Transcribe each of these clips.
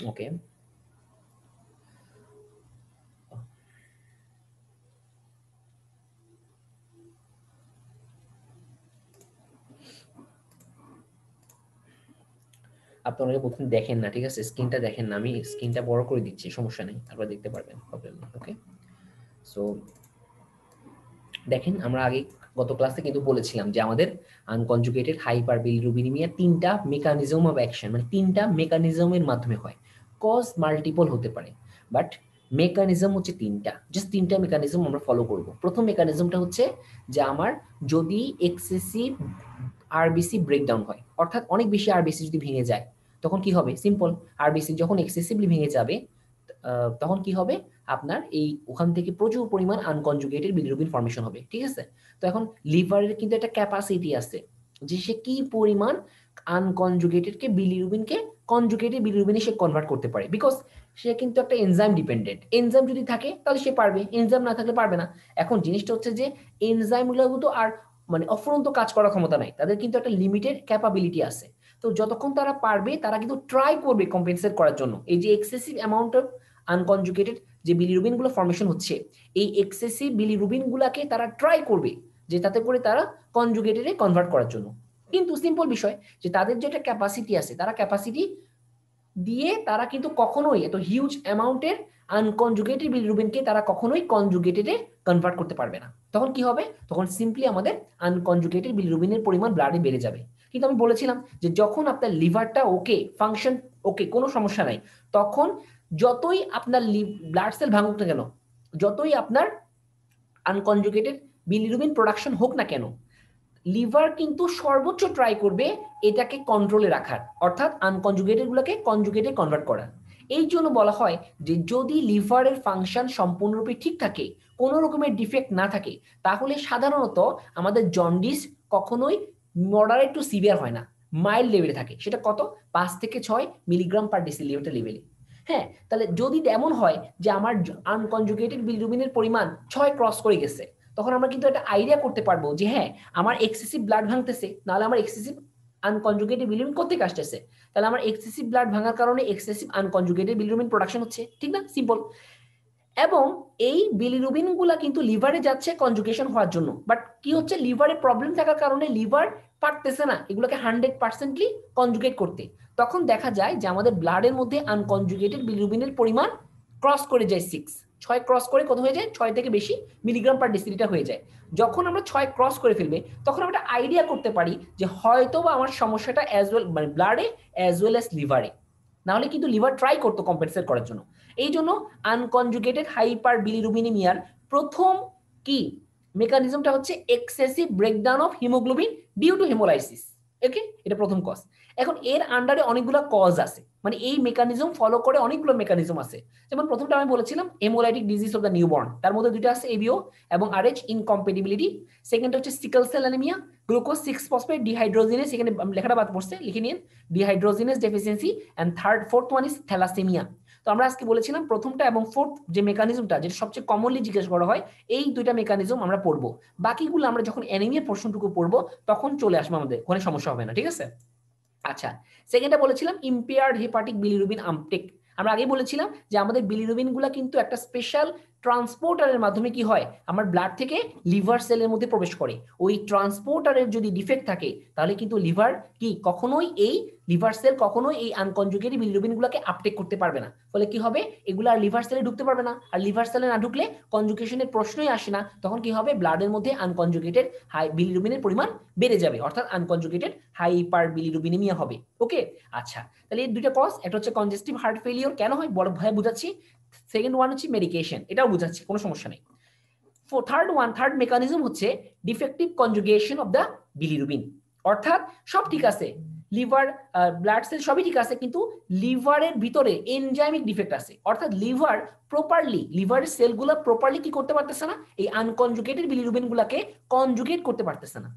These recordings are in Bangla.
ওকে, আপনারা প্রথমে দেখেন না, ঠিক আছে, স্ক্রিনটা দেখেন না, আমি স্ক্রিনটা বড় করে দিচ্ছি, সমস্যা নেই, তারপর দেখতে পারবেন, প্রবলেম নেই। ওকে, সো দেখেন, আমরা আগে গত ক্লাসে কিন্তু বলেছিলাম যে আমাদের আনকনজুগেটেড হাইপার বিলিরুবিনিমিয়া তিনটা মেকানিজম অফ অ্যাকশন, মানে তিনটা মেকানিজমের মাধ্যমে হয়। কজ মাল্টিপল হতে পারে, বাট মেকানিজম হচ্ছে তিনটা, জাস্ট তিনটা মেকানিজম আমরা ফলো করব। প্রথম মেকানিজমটা হচ্ছে যে আমার যদি এক্সেসিভ আরবিসি ব্রেকডাউন হয়, অর্থাৎ অনেক বেশি আরবিসি যদি ভেঙে যায়, তখন কি হবে? সিম্পল, আরবিসি যখন এক্সেসিভলি ভেঙে যাবে, তখন কি হবে? আপনার এই ওখান থেকে প্রচুর পরিমাণ আনকনজুগেটেড বিলিরুবিন ফর্মেশন হবে, ঠিক আছে? তো এখন লিভারের কিন্তু একটা ক্যাপাসিটি আছে যে সে কি পরিমাণ আনকনজুগেটেডকে বিলিরুবিনকে কনজুগেটেড বিলিরুবিনে সে কনভার্ট করতে পারে, বিকজ সে কিন্তু একটা এনজাইম ডিপেন্ডেন্ট। এনজাইম যদি থাকে তাহলে সে পারবে, এনজাইম না থাকলে পারবে না। এখন জিনিসটা হচ্ছে যে এনজাইমগুলো কিন্তু আর মানে অফুরন্ত কাজ করার ক্ষমতা নাই, তাদের কিন্তু একটা লিমিটেড ক্যাপাবিলিটি আছে। তো যতক্ষণ তারা পারবে তারা কিন্তু ট্রাই করবে কম্পেনসেট করার জন্য এই যে এক্সেসিভ অ্যামাউন্ট অফ আনকনজুগেটেড যে বিলিরুবিন গুলো ফর্মেশন হচ্ছে, এই এক্সেসিভ বিলিরুবিন গুলাকে তারা ট্রাই করবে যে তাতে করে তারা কনজুগেটেডে কনভার্ট করার জন্য। কিন্তু সিম্পল বিষয় যে তাদের যে একটা ক্যাপাসিটি আছে, তারা ক্যাপাসিটি দিয়ে তারা কিন্তু কখনোই এত হিউজ অ্যামাউন্টের আনকনজুগেটেড বিলিরুবিনকে তারা কখনোই কনজুগেটেডে কনভার্ট করতে পারবে না। তখন কি হবে? তখন সিম্পলি আমাদের আনকনজুগেটেড বিলিরুবিনের পরিমাণ ব্লাডে বেড়ে যাবে। কিন্তু আমি বলেছিলাম যে যখন আপনার লিভারটা ওকে, ফাংশন ওকে, কোনো সমস্যা নাই, তখন যতই আপনার ব্লাড সেল ভাঙুক না কেন, যতই আপনার আনকনজুগেটেড বিলিরুবিন প্রোডাকশন হোক না কেন, লিভার কিন্তু সর্বোচ্চ ট্রাই করবে এটাকে কন্ট্রোলে রাখার, অর্থাৎ আনকনজুগেটেড গুলোকে কনজুগেটে কনভার্ট করা। এই জন্য বলা হয় যে যদি লিভারের ফাংশন সম্পূর্ণরূপে ঠিক থাকে, কোনো রকমের ডিফেক্ট না থাকে, তাহলে সাধারণত আমাদের জন্ডিস কখনোই মডারেট টু সিভিয়ার হয় না, মাইল্ড লেভেলে থাকে। সেটা কত? 5 থেকে 6 মিলিগ্রাম/ডেসিলিটার লেভেলে। হ্যাঁ, তাহলে যদি এমন হয় যে আমার আনকনজুগেটেড বিলিরুবিনের পরিমাণ 6 ক্রস করে গেছে, তখন আমরা কিন্তু একটা আইডিয়া করতে পারবো যে হ্যাঁ, আমার এক্সেসিভ ব্লাড ভাঙতেছে, নাহলে আমার এক্সেসিভ আনকনজুগেটেড বিলিরুবিন কোত্থেকে আসতেছে? তাহলে আমার এক্সেসিভ ব্লাড ভাঙার কারণে এক্সেসিভ আনকনজুগেটেড বিলিরুবিন প্রোডাকশন হচ্ছে, ঠিক না? সিম্পল। এবং এই বিলিরুবিন গুলা কিন্তু লিভারে যাচ্ছে কনজুগেশন হওয়ার জন্য, বাট কি হচ্ছে, লিভারে প্রবলেম থাকার কারণে লিভার পারতেছে না এগুলোকে 100%লি কনজুগেট করতে। তখন দেখা যায় যে আমাদের ব্লাডের মধ্যে আনকনজুগেটেড বিলিরুবিনের পরিমাণ ক্রস করে যায় 6 ক্রস করে কত হয়ে যায়? 6 থেকে বেশি মিলিগ্রাম/ডেসিলিটার হয়ে যায়। যখন আমরা 6 ক্রস করে ফেলবে, তখন আমরা একটা আইডিয়া করতে পারি যে হয়তো বা আমার সমস্যাটা অ্যাজ ওয়েল মানে ব্লাডে অ্যাজ ওয়েল অ্যাজ লিভারে। নাহলে কিন্তু লিভার ট্রাই করতো কম্পেনসেট করার জন্য। এই জন্য আনকনজুগেটেড হাইপার বিলিরুবিনিমিয়ার প্রথম কি মেকানিজমটা হচ্ছে excessive breakdown of haemoglobin due to haemolysis. Okay, এটা প্রথম কজ। এখন এর আন্ডারে অনেকগুলো কজ আছে, মানে এই মেকানিজম ফলো করে অনেকগুলো মেকানিজম আছে। যেমন প্রথমটা আমি বলেছিলাম haemolytic disease of the newborn, তার মধ্যে দুটো আছে এবিও এবং আরএইচ ইনকম্পেটিবিলিটি। সেকেন্ড হচ্ছে sickle cell anaemia, glucose 6 phosphate dehydrogenase, এখানে লেখাটা বাদ পড়ছে, লিখে নিন, dehydrogenase deficiency. And fourth one is thalassaemia. তো আমরা আজকে বলেছিলাম প্রথমটা এবং ফোর্থ যে মেকানিজমটা, যেটা সবচেয়ে কমনলি জিজ্ঞেস করা হয়, এই দুইটা মেকানিজম আমরা পড়বো। বাকিগুলো আমরা যখন অ্যানিমিয়া পোর্শনটুকু পড়বো তখন চলে আসবে, আমাদের ওখানে সমস্যা হবে না, ঠিক আছে? আচ্ছা, সেকেন্ডটা বলেছিলাম ইম্পেয়ার্ড হেপাটিক বিলিরুবিন আপটেক। আমরা আগে বলেছিলাম যে আমাদের বিলিরুবিন গুলা কিন্তু একটা স্পেশাল ট্রান্সপোর্টারের মাধ্যমে কি হয়, আমার ব্লাড থেকে লিভার সেলের মধ্যে প্রবেশ করে। ওই ট্রান্সপোর্টারের যদি ডিফেক্ট থাকে, তাহলে কিন্তু লিভার কি কখনোই এই লিভার সেল কখনোই এই আনকনজুগেটেড বিলিরুবিন গুলাকে আপটেক করতে পারবে না। ফলে কি হবে, এগুলো আর লিভার সেলে ঢুকতে পারবে না, আর লিভার সেলে না ঢুকলে কনজুগেশনের প্রশ্নই আসে না। তখন কি হবে, ব্লাডের মধ্যে আনকনজুগেটেড হাই বিলিরুবিনের পরিমাণ বেড়ে যাবে, অর্থাৎ আনকনজুগেটেড হাইপার বিলিরুবিনেমিয়া হবে। ওকে, আচ্ছা, তাহলে এই দুইটা কজ, একটা হচ্ছে কনজেস্টিভ হার্ট ফেলিওর, কেন হয় বড় ভয় বুঝাচ্ছি। সেকেন্ড ওয়ান হচ্ছে মেডিকেশন, এটাও বুঝাচ্ছি, কোনো সমস্যা নেই। থার্ড মেকানিজম হচ্ছে defective conjugation of the bilirubin, অর্থাৎ সব ঠিক আছে, লিভার ব্লাড সেল সবই ঠিক আছে, কিন্তু লিভারের ভিতরে এনজাইমিক ডিফেক্ট আছে, অর্থাৎ লিভারের সেলগুলো প্রপারলি কি করতে পারতেছে না, এই আনকনজুগেটেড বিলিরুবিন গুলাকে কনজুগেট করতে পারতেছে না।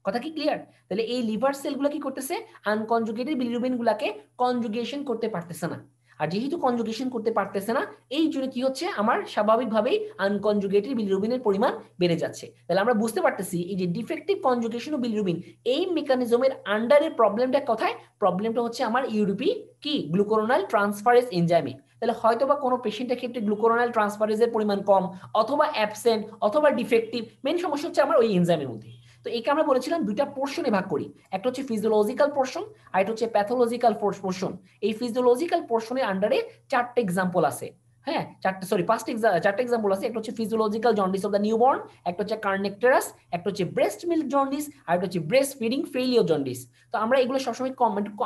কথা কি ক্লিয়ার? তাহলে এই লিভার সেলগুলো কি করতেছে, আনকনজুগেটেড বিলিরুবিন গুলাকে কনজুগেশন করতে পারতেছে না। আর যেহেতু কনজুগেশন করতে পারতেছে না, এই জন্য কি হচ্ছে, আমার স্বাভাবিকভাবেই আনকনজুগেটেড বিলিরুবিনের পরিমাণ বেড়ে যাচ্ছে। তাহলে আমরা বুঝতে পারতেছি এই যে ডিফেক্টিভ কনজুগেশন ও বিলিরুবিন এই মেকানিজমের আন্ডারের প্রবলেমটা কোথায়? প্রবলেমটা হচ্ছে আমার ইউরোপি কি গ্লুকুরোনাইল ট্রান্সফারেজ এনজাইমে। তাহলে হয়তো বা কোনো পেশেন্টের ক্ষেত্রে গ্লুকুরোনাইল ট্রান্সফারেজের পরিমাণ কম, অথবা অ্যাবসেন্ট, অথবা ডিফেক্টিভ। মেইন সমস্যা হচ্ছে আমার ওই এনজাইমের মধ্যে। তো একে আমরা বলেছিলাম দুইটা পোর্শনে ভাগ করি, একটা হচ্ছে ফিজিওলজিক্যাল পোর্শন আর একটা হচ্ছে প্যাথোলজিক্যাল পোর্শন। এই ফিজিওলজিক্যাল পোর্শনের আন্ডারে চারটে এক্সাম্পল আছে, হ্যাঁ চারটে এক্সাম্পল আছে। একটা হচ্ছে physiological jaundice of the newborn, একটা হচ্ছে কার্নেকটেরাস, একটা হচ্ছে ব্রেস্ট মিল্ক জন্ডিস, আর একটা হচ্ছে ব্রেস্ট ফিডিং ফেইলিওর জন্ডিস। তো আমরা এগুলো সবসময়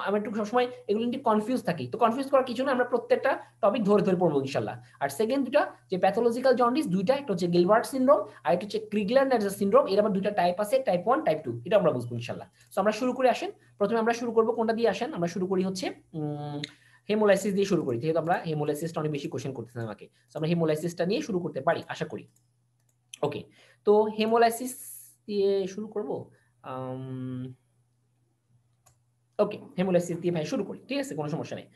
আমরা একটু সবসময় এগুলো নিয়ে কনফিউজ থাকি। তো কনফিউজ করার কিছু না, আমরা প্রত্যেকটা টপিক ধরে ধরে পড়বো ইনশাআল্লাহ। আর সেকেন্ড দুটা যে প্যাথোলজিক্যাল জন্ডিস দুইটা, একটা হচ্ছে গিলবার্ট সিনড্রোম আর একটা হচ্ছে ক্রিগলার-নাজার সিনড্রোম। এর আবার দুইটা টাইপ আছে, টাইপ 1 টাইপ 2, এটা আমরা বুঝবো ইনশাআল্লাহ। সো আমরা শুরু করে আসেন। প্রথমে আমরা শুরু করব কোনটা দিয়ে? আসেন আমরা শুরু করি হচ্ছে হেমোলাইসিস দিয়ে শুরু করি, যেহেতু আমরা হেমোলাইসিসটা অনেক বেশি কোশ্চেন করতেছেন আমাকে। সো আমরা হেমোলাইসিসটা নিয়ে শুরু করতে পারি আশা করি। ওকে, তো হেমোলাইসিস দিয়ে শুরু করব। ওকে, হেমোলাইসিস দিয়ে ভাই শুরু করি, ঠিক আছে, কোনো সমস্যা নেই।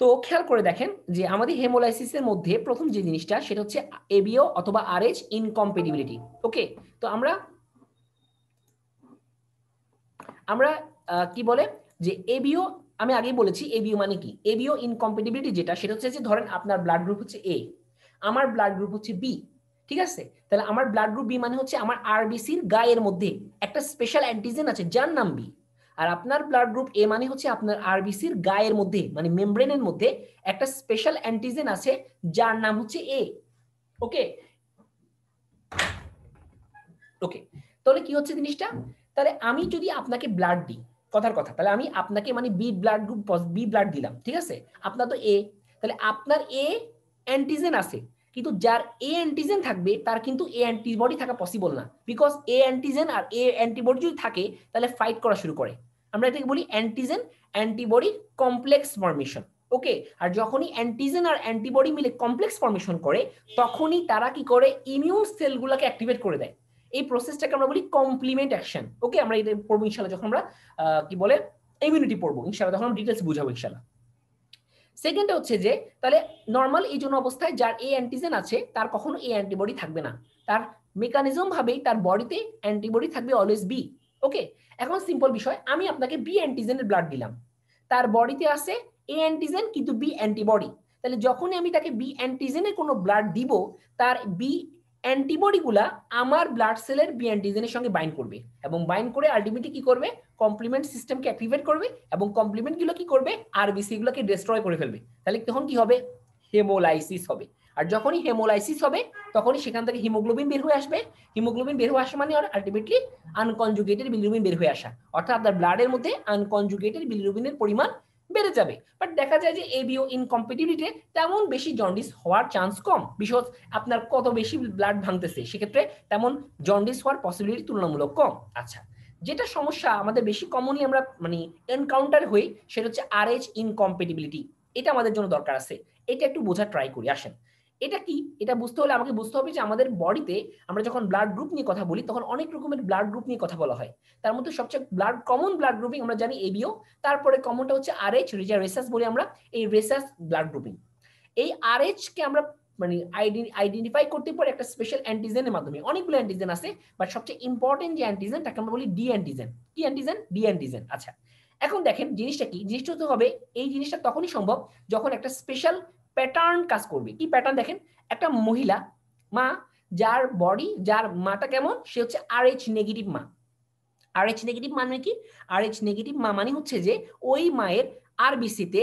তো খেয়াল করে দেখেন যে আমাদের হেমোলাইসিসের মধ্যে প্রথম যে জিনিসটা সেটা হচ্ছে এবিও অথবা আরএইচ ইনকম্পেটিবিলিটি। ওকে, তো আমরা কি বলে যে এবিও, আমি আগেই বলেছি এবিও মানে কি। এবিও ইনকম্পেটিবিলিটি যেটা, সেটা হচ্ছে যে ধরেন আপনার ব্লাড গ্রুপ হচ্ছে এ, আমার ব্লাড গ্রুপ হচ্ছে বি, ঠিক আছে। তাহলে আমার ব্লাড গ্রুপ বি মানে হচ্ছে আমার আরবিসির গায়ের মধ্যে একটা স্পেশাল অ্যান্টিজেন আছে যার নাম বি। আর আপনার ব্লাড গ্রুপ এ মানে হচ্ছে আপনার আরবিসির গায়ের মধ্যে মানে মেমব্রেনের মধ্যে একটা স্পেশাল অ্যান্টিজেন আছে যার নাম হচ্ছে এ। ওকে ওকে, তাহলে কি হচ্ছে জিনিসটা, তাহলে আমি যদি আপনাকে ব্লাড দিই, কথার কথা, তাহলে আমি আপনাকে মানে B blood group B blood দিলাম, ঠিক আছে। আপনার তো এ, তাহলে আপনার এ অ্যান্টিজেন আছে, কিন্তু যার এ অ্যান্টিজেন থাকবে তার কিন্তু এ অ্যান্টিবডি থাকা পসিবল না। বিকজ এ অ্যান্টিজেন আর এ অ্যান্টিবডি যদি থাকে তাহলে ফাইট করা শুরু করে। আমরা এটাকে বলি অ্যান্টিজেন অ্যান্টিবডি কমপ্লেক্স ফর্মেশন। ওকে, আর যখনই অ্যান্টিজেন আর অ্যান্টিবডি মিলে কমপ্লেক্স ফর্মেশন করে তখনই তারা কি করে, ইমিউন সেলগুলোকে অ্যাক্টিভেট করে দেয়। এই প্রসেসটাকে আমরা বলি কমপ্লিমেন্ট অ্যাকশন। ওকে, আমরা এটা পড়বো ইনশাআল্লাহ যখন আমরা কি বলে ইমিউনিটি পড়বো ইনশাআল্লাহ, তখন আমরা ডিটেইলস বুঝাবো ইনশাআল্লাহ। সেকেন্ডটা হচ্ছে যে তাহলে নরমাল এই জন্য অবস্থায় যার এ অ্যান্টিজেন আছে তার কখনো এ অ্যান্টিবডি থাকবে না, তার মেকানিজম ভাবেই তার বডিতে অ্যান্টিবডি থাকবে অলওয়েজ বি। ওকে, এখন সিম্পল বিষয়, আমি আপনাকে বি অ্যান্টিজেনের ব্লাড দিলাম, তার বডিতে আছে এ অ্যান্টিজেন কিন্তু বি অ্যান্টিবডি। তাহলে যখনই আমি তাকে বি অ্যান্টিজেনের কোনো ব্লাড দিব, তার বি অ্যান্টিবডিগুলা আমার ব্লাড সেলের বি অ্যান্টিজেনের সঙ্গে বাইন্ড করবে এবং বাইন্ড করে আলটিমেটলি কি করবে, কমপ্লিমেন্ট সিস্টেমকে অ্যাক্টিভেট করবে এবং কমপ্লিমেন্ট গুলো কি করবে, আরবিসি গুলোকে ডিস্ট্রয় করে ফেলবে। তাহলে তখন কি হবে, হেমোলাইসিস হবে। আর যখনই হেমোলাইসিস হবে তখনই সেখান থেকে হিমোগ্লোবিন বের হয়ে আসবে। হিমোগ্লোবিন বের হয়ে আসা মানে আলটিমেটলি আনকনজুগেটেড বিলিরুবিন বের হয়ে আসা, অর্থাৎ আপনার ব্লাডের মধ্যে আনকনজুগেটেড বিলিরুবিনের পরিমাণ বেড়ে যাবে। বাট দেখা যায় যে এবিও ইনকম্পেটিবিলিটি তেমন বেশি জন্ডিস হওয়ার চান্স কম, বিকজ আপনার কত বেশি ব্লাড ভাঙতেছে, সেক্ষেত্রে তেমন জন্ডিস হওয়ার পসিবিলিটি তুলনামূলক কম। আচ্ছা, যেটা সমস্যা আমাদের বেশি কমনলি আমরা মানে এনকাউন্টার হই সেটা হচ্ছে আরএইচ ইনকম্পেটিবিলিটি। এটা আমাদের জন্য দরকার আছে, এটা একটু বোঝার ট্রাই করি। আসেন, এটা কি, এটা বুঝতে হলে আমাকে বুঝতে হবে যে আমাদের বডিতে আমরা যখন ব্লাড গ্রুপ নিয়ে কথা বলি তখন অনেক রকমের ব্লাড গ্রুপ নিয়ে কথা বলা হয়। তার মধ্যে সবচেয়ে কমন ব্লাড গ্রুপিং আমরা জানি এবিও, তারপরে কমনটা হচ্ছে আরএইচ, রেসাস বলি আমরা, এই রেসাস ব্লাড গ্রুপিং। এই আরএইচ কে আমরা মানে আইডেন্টিফাই করতে পারি একটা স্পেশাল অ্যান্টিজেনের মাধ্যমে। অনেকগুলো অ্যান্টিজেন আছে, বাট সবচেয়ে ইম্পর্টেন্ট যে অ্যান্টিজেন তাকে আমরা বলি ডি অ্যান্টিজেন। কি অ্যান্টিজেন? D antigen. আচ্ছা, এখন দেখেন জিনিসটা কি, জিনিসটা হতে হবে এই জিনিসটা তখনই সম্ভব যখন একটা স্পেশাল প্যাটার্ন কাজ করবে। কি প্যাটার্ন? দেখেন, একটা মহিলা মা যার বডি, যার মাটা কেমন, সে হচ্ছে আরএইচ নেগেটিভ মা। আরএইচ নেগেটিভ মানে কি? আরএইচ নেগেটিভ মা মানে হচ্ছে যে ওই মায়ের আরবিসিতে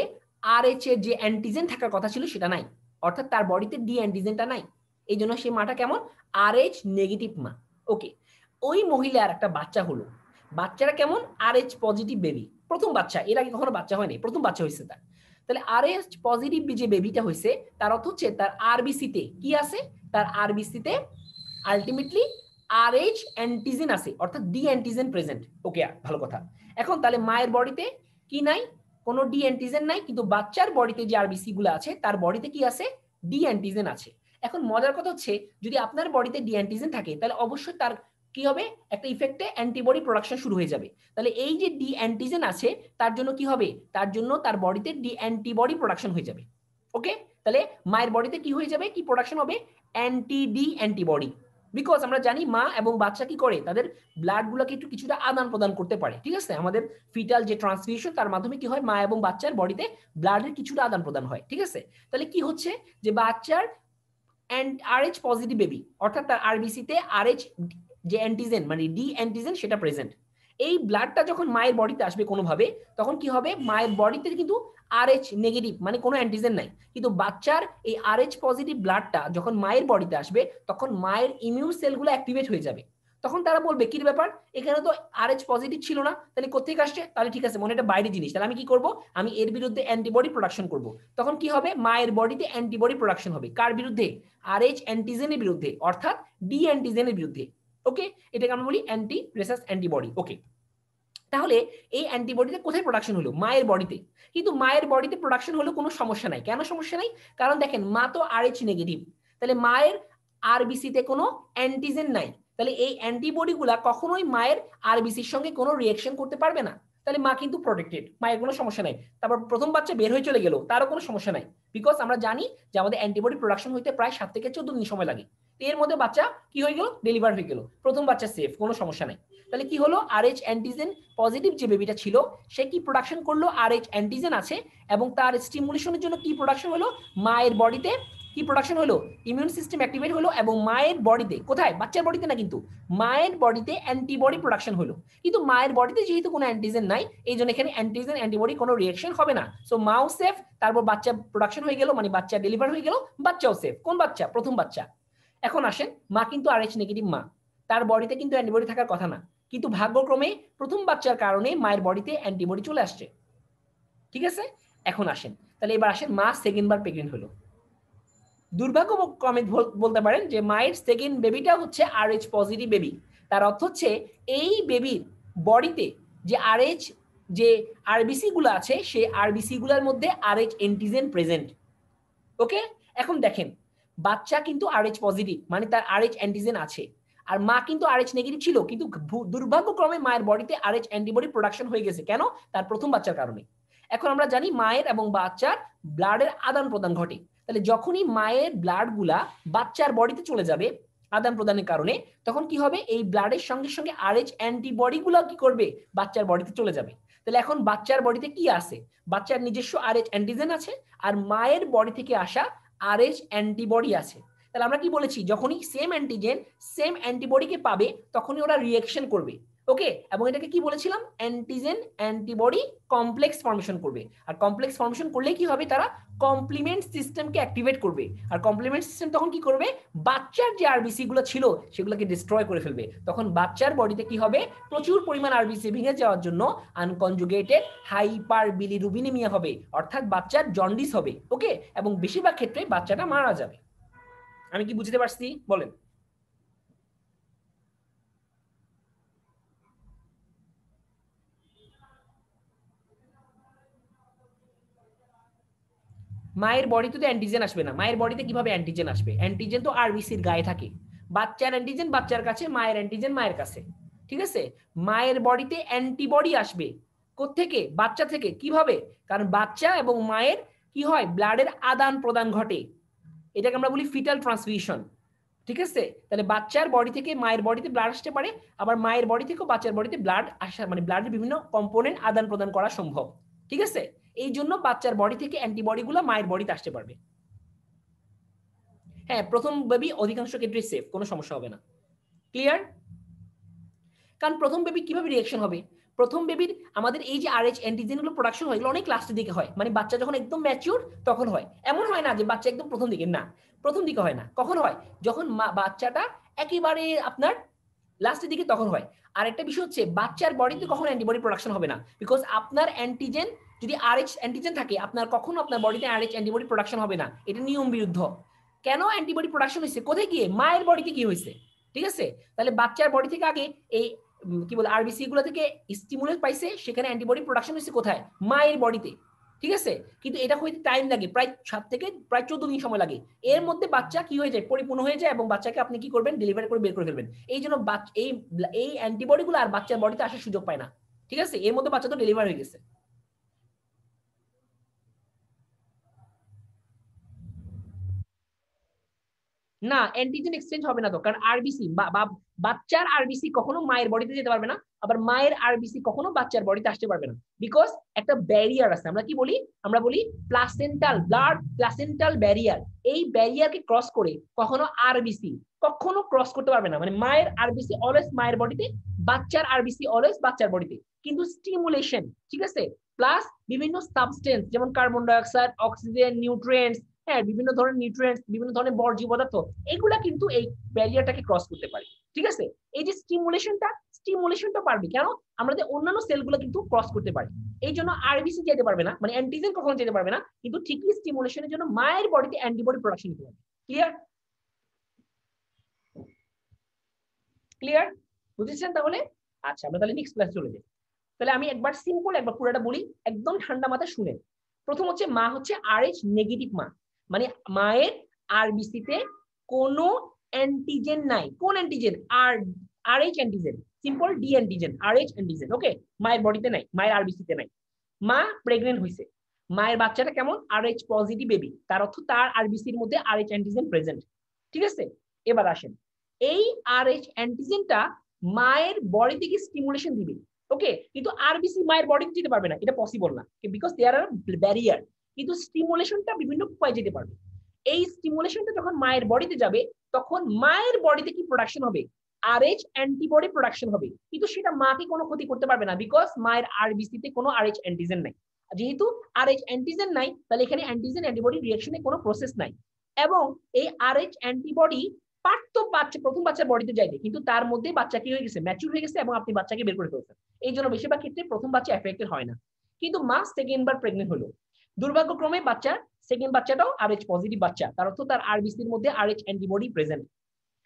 আরএইচ এর যে অ্যান্টিজেন থাকার কথা ছিল সেটা নাই, অর্থাৎ তার বডিতে ডি অ্যান্টিজেনটা নাই। এই জন্য সেই মাটা কেমন, আরএইচ নেগেটিভ মা। ওকে, ওই মহিলার একটা বাচ্চা হলো, বাচ্চাটা কেমন, আরএইচ পজিটিভ বেবি, প্রথম বাচ্চা, এর আগে কখনো বাচ্চা হয়নি, প্রথম বাচ্চা হয়েছে তার। তাহলে আরএইচ পজিটিভ যে বেবিটা হয়েছে তার অর্থ হচ্ছে তার আরবিসিতে কি আছে, তার আরবিসিতে আলটিমেটলি আরএইচ অ্যান্টিজেন আছে, অর্থাৎ ডি অ্যান্টিজেন প্রেজেন্ট। ওকে, ভালো কথা। এখন তাহলে মায়ের বডিতে কি নাই, কোনো ডি অ্যান্টিজেন নাই, কিন্তু বাচ্চার বডিতে যে আরবিসি গুলো আছে তার বডিতে কি আছে, ডি অ্যান্টিজেন আছে। এখন মজার কথা হচ্ছে যদি আপনার বডিতে ডি অ্যান্টিজেন থাকে তাহলে অবশ্যই তার কি হবে, একটা ইফেক্টে অ্যান্টিবডি প্রোডাকশন শুরু হয়ে যাবে। তাহলে এই যে ডি অ্যান্টিজেন আছে তার জন্য কি হবে, তার জন্য তার বডিতে ডি অ্যান্টিবডি প্রোডাকশন হয়ে যাবে। ওকে, তাহলে মায়ের বডিতে কি হয়ে যাবে, কি প্রোডাকশন হবে, অ্যান্টি ডি অ্যান্টিবডি। বিকজ আমরা জানি মা এবং বাচ্চা কি করে, তাদের ব্লাড গুলোকে একটু কিছুটা আদান প্রদান করতে পারে। ঠিক আছে, আমাদের ফিটাল যে ট্রান্সফিউশন তার মাধ্যমে কি হয়, মা এবং বাচ্চার বডিতে ব্লাডের কিছুটা আদান প্রদান হয়। ঠিক আছে, তাহলে কি হচ্ছে যে বাচ্চার আরএইচ পজিটিভ বেবি, অর্থাৎ তার আরবিসিতে আরএইচ যে অ্যান্টিজেন মানে ডি অ্যান্টিজেন সেটা প্রেজেন্ট। এই ব্লাডটা যখন মায়ের বডিতে আসবে কোনোভাবে, তখন কি হবে, মায়ের বডিতে কিন্তু আরএইচ নেগেটিভ মানে কোনো অ্যান্টিজেন নাই, কিন্তু বাচ্চার এই আরএইচ পজিটিভ ব্লাডটা যখন মায়ের বডিতে আসবে তখন মায়ের ইমিউন সেলগুলো অ্যাক্টিভেট হয়ে যাবে। তখন তারা বলবে কি ব্যাপার, এখানে তো আরএইচ পজিটিভ ছিল না, তাহলে কোথেকে আসছে, তাহলে ঠিক আছে মনে এটা বাইরে জিনিস, তাহলে আমি কি করব, আমি এর বিরুদ্ধে অ্যান্টিবডি প্রোডাকশন করব। তখন কি হবে, মায়ের বডিতে অ্যান্টিবডি প্রোডাকশন হবে কার বিরুদ্ধে, আরএইচ অ্যান্টিজেনের বিরুদ্ধে, অর্থাৎ ডি অ্যান্টিজেনের বিরুদ্ধে। ওকে, এটাকে আমরা বলি অ্যান্টি রেসাস অ্যান্টিবডি। ওকে, তাহলে এই অ্যান্টিবডিটা কোথায় প্রোডাকশন হলো, মায়ের বডিতে। কিন্তু মায়ের বডিতে প্রোডাকশন হলো কোনো সমস্যা নাই, কেন সমস্যা নাই, কারণ দেখেন মা তো আরএইচ নেগেটিভ, তাহলে মায়ের আরবিসিতে কোনো অ্যান্টিজেন নাই, তাহলে এই অ্যান্টিবডিগুলা কখনোই মায়ের আরবিসির সঙ্গে কোনো রিঅ্যাকশন করতে পারবে না, তাহলে মা কিন্তু প্রোটেক্টেড, মায়ের কোনো সমস্যা নাই। তারপর প্রথম বাচ্চা বের হয়ে চলে গেল, তারও কোনো সমস্যা নাই, বিকজ আমরা জানি যে আমাদের অ্যান্টিবডি প্রোডাকশন হইতে প্রায় 7 থেকে 14 দিন সময় লাগে। এর মধ্যে বাচ্চা কি হয়ে গেল, ডেলিভার হয়ে গেল, প্রথম বাচ্চা সেফ, কোনো সমস্যা নাই। তাহলে কি হলো, আরএইচ অ্যান্টিজেন পজিটিভ যে বেবিটা ছিল সে কি প্রোডাকশন করলো, আরএইচ অ্যান্টিজেন আছে এবং তার স্টিমুলেশনের জন্য কি প্রোডাকশন হলো, মায়ের বডিতে কি প্রোডাকশন হলো, ইমিউন সিস্টেম অ্যাক্টিভেট হলো এবং মায়ের বডিতে, কোথায়, বাচ্চার বডিতে না, কিন্তু মায়ের বডিতে অ্যান্টিবডি প্রোডাকশন হলো। কিন্তু মায়ের বডিতে যেহেতু কোনো অ্যান্টিজেন নাই, এই জন্য এখানে অ্যান্টিজেন অ্যান্টিবডি কোনো রিঅ্যাকশন হবে না, সো মাও সেফ, তারপর বাচ্চা প্রোডাকশন হয়ে গেল, মানে বাচ্চা ডেলিভার হয়ে গেল, বাচ্চাও সেফ। কোন বাচ্চা, প্রথম বাচ্চা। এখন আসেন, মা কিন্তু আরএইচ নেগেটিভ মা, তার বডিতে কিন্তু অ্যান্টিবডি থাকার কথা না, কিন্তু ভাগ্যক্রমে প্রথম বাচ্চার কারণে মায়ের বডিতে অ্যান্টিবডি চলে আসছে। ঠিক আছে, এখন আসেন, তাহলে এবার আসেন, মা সেকেন্ড বার প্রেগনেন্ট হলো। দুর্ভাগ্যক্রমে বলতে পারেন যে মায়ের সেকেন্ড বেবিটা হচ্ছে আরএইচ পজিটিভ বেবি। তার অর্থ হচ্ছে এই বেবির বডিতে যে আরএইচ যে আরবিসি গুলো আছে সেই আরবিসি গুলোর মধ্যে আরএইচ অ্যান্টিজেন প্রেজেন্ট। ওকে, এখন দেখেন বাচ্চা কিন্তু আরএইচ পজিটিভ মানে তার আরএইচ অ্যান্টিজেন আছে, আর মা কিন্তু আরএইচ নেগেটিভ ছিল, কিন্তু দুর্ভাগ্যক্রমে মায়ের বডিতে আরএইচ অ্যান্টিবডি প্রোডাকশন হয়ে গেছে, কেন, তার প্রথম বাচ্চার কারণে। এখন আমরা জানি মায়ের এবং বাচ্চার ব্লাডের আদান প্রদান ঘটে, তাহলে যখনই মায়ের ব্লাড গুলা বাচ্চার বডিতে চলে যাবে আদান প্রদানের কারণে, তখন কি হবে, এই ব্লাডের সঙ্গে সঙ্গে আরএইচ অ্যান্টিবডি গুলো কি করবে, বাচ্চার বডিতে চলে যাবে। তাহলে এখন বাচ্চার বডিতে কি আছে, বাচ্চার নিজস্ব আরএইচ অ্যান্টিজেন আছে আর মায়ের বডি থেকে আসা আরএইচ অ্যান্টিবডি আছে। তাহলে আমরা কি বলেছি, যখনই সেম অ্যান্টিজেন সেম অ্যান্টিবডিকে পাবে তখনই ওরা রিঅ্যাকশন করবে। ওকে, এবং এটাকে কি বলেছিলাম, অ্যান্টিজেন অ্যান্টিবডি কমপ্লেক্স ফর্মেশন করবে, আর কমপ্লেক্স ফর্মেশন করলে কি হবে, তারা কমপ্লিমেন্ট সিস্টেমকে অ্যাক্টিভেট করবে, আর কমপ্লিমেন্ট সিস্টেম তখন কি করবে, বাচ্চার যে আরবিসি গুলো ছিল সেগুলোকে ডিস্ট্রয় করে ফেলবে। তখন বাচ্চার বডিতে কি হবে, প্রচুর পরিমাণ আরবিসি ভেঙে যাওয়ার জন্য আনকনজুগেটেড হাইপার বিলিরুবিনেমিয়া হবে, অর্থাৎ বাচ্চার জন্ডিস হবে। ওকে, এবং বেশিরভাগ ক্ষেত্রে বাচ্চাটা মারা যাবে। আমি কি বুঝতে পারছি, বলেন। মায়ের বডিতে তো অ্যান্টিজেন আসবে না, মায়ের বডিতে কিভাবে অ্যান্টিজেন আসবে, অ্যান্টিজেন তো আরবিসির গায়ে থাকে, বাচ্চার অ্যান্টিজেন বাচ্চার কাছে, মায়ের অ্যান্টিজেন মায়ের কাছে। ঠিক আছে, মায়ের বডিতে অ্যান্টিবডি আসবে কোত্থেকে, বাচ্চা থেকে, কিভাবে, কারণ বাচ্চা এবং মায়ের কি হয়, ব্লাডের আদান প্রদান ঘটে, এটাকে আমরা বলি ফিটাল ট্রান্সফিউশন। ঠিক আছে, তাহলে বাচ্চার বডি থেকে মায়ের বডিতে ব্লাড আসতে পারে, আবার মায়ের বডি থেকেও বাচ্চার বডিতে ব্লাড আসা, মানে ব্লাডের বিভিন্ন কম্পোনেন্ট আদান প্রদান করা সম্ভব। ঠিক আছে, এই জন্য বাচ্চার বডি থেকে অ্যান্টিবডি গুলো মায়ের বডিতে আসতে পারবে। হ্যাঁ, প্রথম বেবি অধিকাংশ ক্ষেত্রে সেফ, কোনো সমস্যা হবে না। ক্লিয়ার, কারণ প্রথম বেবি কিভাবে রিঅ্যাকশন হবে, প্রথম বেবির আমাদের এই যে আরএইচ অ্যান্টিজেন গুলো প্রোডাকশন হয়, এগুলো অনেক লাস্টের দিকে হয়, মানে বাচ্চা যখন একদম ম্যাচিউর তখন হয়, এমন হয় না যে বাচ্চা একদম প্রথম দিকে, না, প্রথম দিকে হয় না, কখন হয়, যখন বাচ্চাটা একেবারে আপনার লাস্টের দিকে তখন হয়। আর একটা বিষয় হচ্ছে বাচ্চার বডিতে কখনো অ্যান্টিবডি প্রোডাকশন হবে না, বিকজ আপনার অ্যান্টিজেন যদি আরএইচ অ্যান্টিজেন থাকে আপনার কখনো আপনার বডিতে আরএইচ অ্যান্টিবডি প্রোডাকশন হবে না, এটা নিয়ম বিরুদ্ধ। কেন অ্যান্টিবডি প্রোডাকশন হয়েছে, কোথায় গিয়ে, মায়ের বডিতে কি হয়েছে। ঠিক আছে, তাহলে বাচ্চার বডি থেকে আগে এই কি বলে আরবিসি গুলো থেকে স্টিমুলেট পাইছে, সেখানে অ্যান্টিবডি প্রোডাকশন হয়েছে কোথায়, মায়ের বডিতে। ঠিক আছে, কিন্তু এটা হইতে টাইম লাগে প্রায় 7 থেকে প্রায় 14 দিন সময় লাগে। এর মধ্যে বাচ্চা কি হয়ে যায়, পরিপূর্ণ হয়ে যায় এবং বাচ্চাকে আপনি কি করবেন, ডেলিভারি করে বের করে ফেলবেন। এই জন্য এই অ্যান্টিবডিগুলো আর বাচ্চার বডিতে আসার সুযোগ পায় না। ঠিক আছে, এর মধ্যে বাচ্চা তো ডেলিভার হয়ে গেছে। না, অ্যান্টিজেন এক্সচেঞ্জ হবে না তো, কারণ আরবিসি বাচ্চার আরবিসি কখনো মায়ের বডিতে যেতে পারবে না, আবার মায়ের আরবিসি কখনো বাচ্চার বডিতে আসতে পারবে না, বিকজ একটা ব্যারিয়ার আছে। আমরা কি বলি, আমরা বলি প্লাসেন্টাল ব্লাড প্লাসেন্টাল ব্যারিয়ার। এই ব্যারিয়ারকে ক্রস করে কখনো আরবিসি কখনো ক্রস করতে পারবে না। মানে মায়ের আরবিসি অলওয়েজ মায়ের বডিতে, বাচ্চার আরবিসি অলওয়েজ বাচ্চার বডিতে। কিন্তু স্টিমুলেশন, ঠিক আছে, প্লাস বিভিন্ন সাবস্টেন্স যেমন carbon die oxide, oxygen, nutrients, হ্যাঁ বিভিন্ন ধরনের নিউট্রিয়েন্টস, বিভিন্ন ধরনের বর্জ্য পদার্থ, এগুলা কিন্তু এই ব্যারিয়ারটাকে ক্রস করতে পারে। ঠিক আছে, এই যে স্টিমুলেশনটা পারবে কেন, আমাদের অন্যান্য সেলগুলো কিন্তু ক্রস করতে পারে। এই জন্য আরবিসি যেতে পারবে না, মানে অ্যান্টিজেন কখনো যেতে পারবে না, কিন্তু ঠিকই স্টিমুলেশনের জন্য মায়ের বডিতে অ্যান্টিবডি প্রোডাকশন হতে পারে। ক্লিয়ার? ক্লিয়ার? বুঝেছেন তাহলে? আচ্ছা, আমরা তাহলে নেক্সট ক্লাস চলে যাই। তাহলে আমি একবার সিম্পল একবার পুরোটা বলি, একদম ঠান্ডা মাথায় শুনে। প্রথম হচ্ছে মা হচ্ছে আরএইচ নেগেটিভ মা, মানে মায়ের আরবিসিতে কোনো অ্যান্টিজেন নাই। কোন antigen? Rh antigen, simple D antigen, Rh antigen. Okay, মায়ের বডিতে নাই, মায়ের আরবিসিতে নাই। মা প্রেগনেন্ট হয়েছে, মায়ের বাচ্চাটা কেমন, আরএইচ পজিটিভ বেবি, তার অর্থ তার আরবিসির মধ্যে আরএইচ অ্যান্টিজেন প্রেজেন্ট। ঠিক আছে, এবার আসেন, এই আরএইচ অ্যান্টিজেনটা মায়ের বডি থেকে স্টিমুলেশন দিবে। ওকে, কিন্তু আরবিসি মায়ের বডিতে যেতে পারবে না, এটা পসিবল না, বিকজ দেয়ার আর ব্যারিয়ার। কিন্তু স্টিমুলেশনটা বিভিন্ন উপায়ে যেতে পারবে। এই স্টিমুলেশনটা যখন মায়ের বডিতে যাবে, তখন মায়ের বডিতে কি প্রোডাকশন হবে, আরএইচ অ্যান্টিবডি প্রোডাকশন হবে, কিন্তু সেটা মাকে কোনো ক্ষতি করতে পারবে না, বিকজ মায়ের আরবিসিতে কোনো আরএইচ অ্যান্টিজেন নাই। যেহেতু আরএইচ অ্যান্টিজেন নাই, তাহলে এখানে অ্যান্টিজেন অ্যান্টিবডি রিঅ্যাকশনে কোনো প্রসেস নাই। এবং এই আরএইচ অ্যান্টিবডি পারতো বাচ্চা প্রথম বাচ্চার বডিতে যাইতে, কিন্তু তার মধ্যে বাচ্চা কি হয়ে গেছে, ম্যাচিউর হয়ে গেছে এবং আপনি বাচ্চাকে বের করে ফেলছেন। এই জন্য বেশিরভাগ ক্ষেত্রে প্রথম বাচ্চা এফেক্টেড হয় না। কিন্তু মা সেকেন্ড বার প্রেগনেন্ট হলো, দুর্ভাগ্যক্রমে বাচ্চার সেকেন্ড বাচ্চাটাও আরএইচ পজিটিভ বাচ্চা, তার অর্থ তার আরবিসির মধ্যে আরএইচ অ্যান্টিবডি প্রেজেন্ট।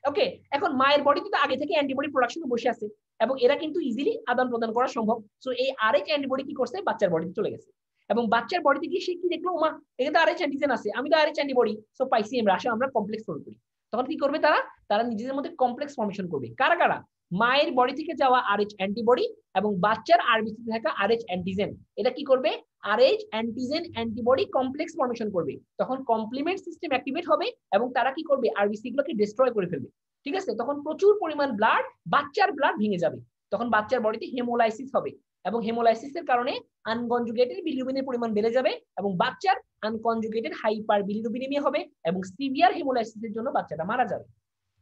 ওকে, এখন মায়ের বডিতে তো আগে থেকে অ্যান্টিবডি প্রোডাকশন বসে আছে এবং এরা কিন্তু ইজিলি আদান প্রদান করা সম্ভব। সো এই আরএইচ অ্যান্টিবডি কি করছে, বাচ্চার বডিতে চলে গেছে এবং বাচ্চার বডিতে গিয়ে সে কি দেখলো, মা এখানে তো আরএইচ অ্যান্টিজেন আছে, আমি তো আরএইচ অ্যান্টিবডি, সো পাইছি আমরা, আসলে আমরা কমপ্লেক্স ফর্ম করি। তখন কি করবে তারা, তারা নিজেদের মধ্যে কমপ্লেক্স ফর্মেশন করবে। কারা কারা? মায়ের বডি থেকে যাওয়া আরএইচ অ্যান্টিবডি এবং বাচ্চার আরবিসি থাকা আরএইচ অ্যান্টিজেন, এটা কি করবে, Rh antigen antibody complex formation করবে। তখন কমপ্লিমেন্ট সিস্টেম অ্যাক্টিভেট হবে এবং তারা কি করবে, আরবিসি গুলোকে ডিস্ট্রয় করে ফেলবে। ঠিক আছে, তখন প্রচুর পরিমাণ ব্লাড, বাচ্চার ব্লাড ভেঙে যাবে, তখন বাচ্চার বডিতে হেমোলাইসিস হবে এবং হেমোলাইসিসের কারণে আনকনজুগেটেড বিলিরুবিনের পরিমাণ বেড়ে যাবে এবং বাচ্চার আনকনজুগেটেড হাইপার বিলিরুবিনেমিয়া হবে এবং সিভিয়ার হেমোলাইসিসের জন্য বাচ্চাটা মারা যাবে।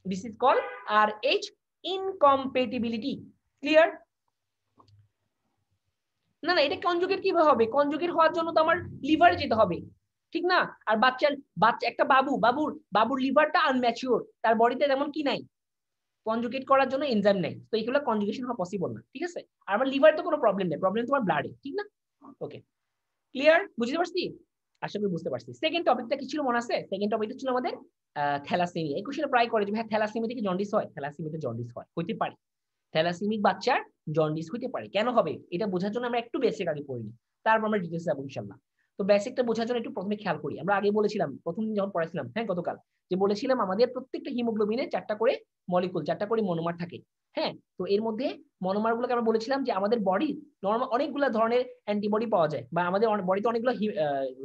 This is call Rh incompatibility. Clear? না না, এটা কনজুগেট কিভাবে হবে, কনজুগেট হওয়ার জন্য তো আমার লিভারে যেতে হবে, ঠিক না? আর বাচ্চা একটা বাবুর লিভারটা আনম্যাচিওর, তার বডিতে তেমন কি নাই, কনজুগেট করার জন্য এনজাইম নাই, তো এইগুলো কনজুগেশন হওয়া পসিবল না। ঠিক আছে, আর আমার লিভার তো কোনো প্রবলেম নেই, প্রবলেম তোমার ব্লাডে, ঠিক না? ওকে, ক্লিয়ার? বুঝতে পারছি? আশা করি বুঝতে পারছি। সেকেন্ড টপিকটা কি ছিল মনে আছে? সেকেন্ড টপিকটা ছিল আমাদের থ্যালাসেমিয়া। এই কোশ্চেনে প্রায় করে যে হ্যাঁ থ্যালাসেমিয়া কি জন্ডিস হয়, থ্যালাসেমিয়াতে জন্ডিস হয়, হইতে পারে, থ্যালাসেমিক বাচ্চার জন্ডিস হইতে পারে, কেন হবে এটা বোঝার জন্য আমরা একটু বেসিক আগে পড়িনি, তারপর আমরা ডিটেইলসে যাবো ইনশাআল্লাহ। তো বেসিকটা বোঝার জন্য একটু প্রথমে খেয়াল করি। আমরা আগে বলেছিলাম প্রথম দিন যখন পড়াছিলাম, হ্যাঁ গতকাল, যে বলেছিলাম আমাদের প্রত্যেকটা হিমোগ্লোবিনে 4টা করে মলিকুল, 4টা করে মনোমার থাকে। হ্যাঁ, তো এর মধ্যে মনোমার গুলোকে আমরা বলেছিলাম যে আমাদের বডি নরমাল অনেকগুলো ধরনের অ্যান্টিবডি পাওয়া যায়, বা আমাদের বডিতে অনেকগুলো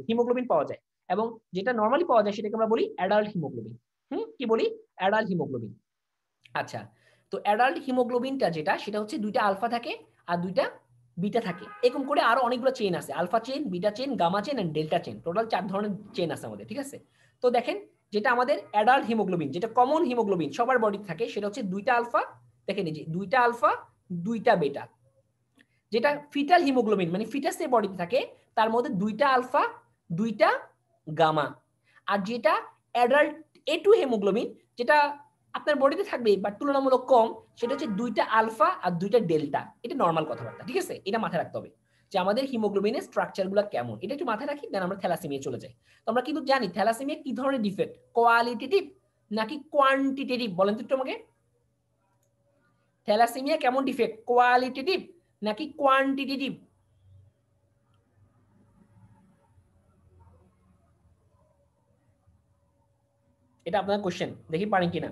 হিমোগ্লোবিন পাওয়া যায়, এবং যেটা নরমালি পাওয়া যায় সেটাকে আমরা বলি অ্যাডাল্ট হিমোগ্লোবিন। কি বলি? Adult haemoglobin. আচ্ছা, তো অ্যাডাল্ট হিমোগ্লোবিনটা যেটা, সেটা হচ্ছে 2টা আলফা থাকে আর 2টা বিটা থাকে, এরকম করে আরো অনেকগুলো চেইন আছে, alpha chain, beta chain, gamma chain and delta chain, total 4 ধরনের চেইন আছে আমাদের। ঠিক আছে, তো দেখেন, যেটা আমাদের অ্যাডাল্ট হিমোগ্লোবিন, যেটা কমন হিমোগ্লোবিন সবার বডিতে থাকে, সেটা হচ্ছে 2টা আলফা, দেখেন এই যে 2টা আলফা 2টা বেটা। যেটা ফিটাল হিমোগ্লোবিন মানে ফিটাসের বডিতে থাকে, তার মধ্যে 2টা আলফা 2টা গামা। আর যেটা অ্যাডাল্ট A2 হিমোগ্লোবিন, যেটা আপনার বডিতে থাকবে বাট তুলনামূলক কম, সেটা হচ্ছে 2টা আলফা আর 2টা ডেল্টা। এটা নরমাল কথাবার্তা, ঠিক আছে, এটা মাথায় রাখতে হবে যে আমাদের হিমোগ্লোবিনের স্ট্রাকচারগুলো কেমন, এটা একটু মাথায় রাখি, দেন আমরা থ্যালাসেমিয়া চলে যাই। তো আমরা কিন্তু জানি থ্যালাসেমিয়া কি ধরনের ডিফেক্ট, কোয়ালিটেটিভ নাকি কোয়ান্টিটেটিভ, বলেন তো একটু আমাকে, থ্যালাসেমিয়া কেমন ডিফেক্ট, কোয়ালিটেটিভ নাকি কোয়ান্টিটেটিভ? এটা আপনার কোশ্চেন, দেখি পারেন কিনা।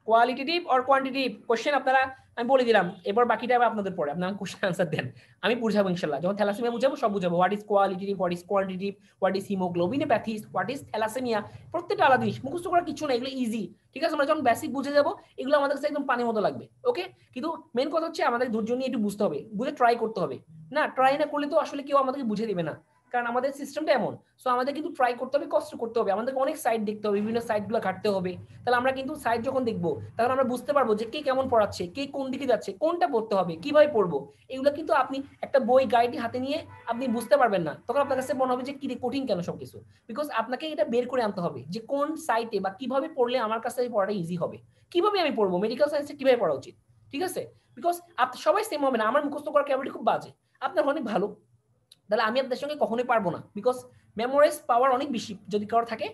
কোয়ালিটেটিভ অর কোয়ান্টিটিভ কোশ্চেন আপনারা আমি বলে দিলাম, এবার বাকিটা আপনাদের পরে আপনারা কোশ্চেন আনসার দেন, আমি বুঝাবো ইনশাআল্লাহ। যখন থ্যালাসেমিয়া বুঝাবো সব বুঝাবো, what is qualitative, what is quantitative, what is haemoglobinopathies, what is thalassaemia, প্রত্যেকটা আলাদা জিনিস, মুখস্থ করার কিছু না, এগুলো ইজি। ঠিক আছে, আমরা যখন বেসিক বুঝে যাবো এগুলো আমাদের কাছে একদম পানির মতো লাগবে। ওকে, কিন্তু মেন কথা হচ্ছে আমাদের ধৈর্য নিয়ে একটু বুঝতে হবে, বুঝে ট্রাই করতে হবে। না ট্রাই না করলে তো আসলে কেউ আমাদেরকে বুঝে দিবে না, কারণ আমাদের সিস্টেমটা এমন। সো আমাদের কিন্তু ট্রাই করতে হবে, কষ্ট করতে হবে, আমাদেরকে অনেক সাইট দেখতে হবে, বিভিন্ন সাইটগুলো ঘাটতে হবে। তাহলে আমরা কিন্তু সাইট যখন দেখবো তখন আমরা বুঝতে পারবো যে কে কেমন পড়াচ্ছে, কে কোন দিকে যাচ্ছে, কোনটা পড়তে হবে, কিভাবে পড়বো। এগুলো কিন্তু আপনি একটা বই গাইড হাতে নিয়ে আপনি বুঝতে পারবেন না, তখন আপনার কাছে মনে হবে যে কি কঠিন কেন সবকিছু। বিকজ আপনাকে এটা বের করে আনতে হবে যে কোন সাইটে বা কিভাবে পড়লে আমার কাছে পড়াটা ইজি হবে, কিভাবে আমি পড়বো, মেডিকেল সায়েন্সে কিভাবে পড়া উচিত। ঠিক আছে, বিকজ সবাই সেম হবে না। আমার মুখস্থ করার ক্যাপাবিলিটি খুব বাজে, আপনার অনেক ভালো, তাহলে আমি আপনাদের সঙ্গে কখনোই পারবো না। বিকজ মেমোরাইজ পাওয়ার অনেক বেশি যদি কারোর থাকে,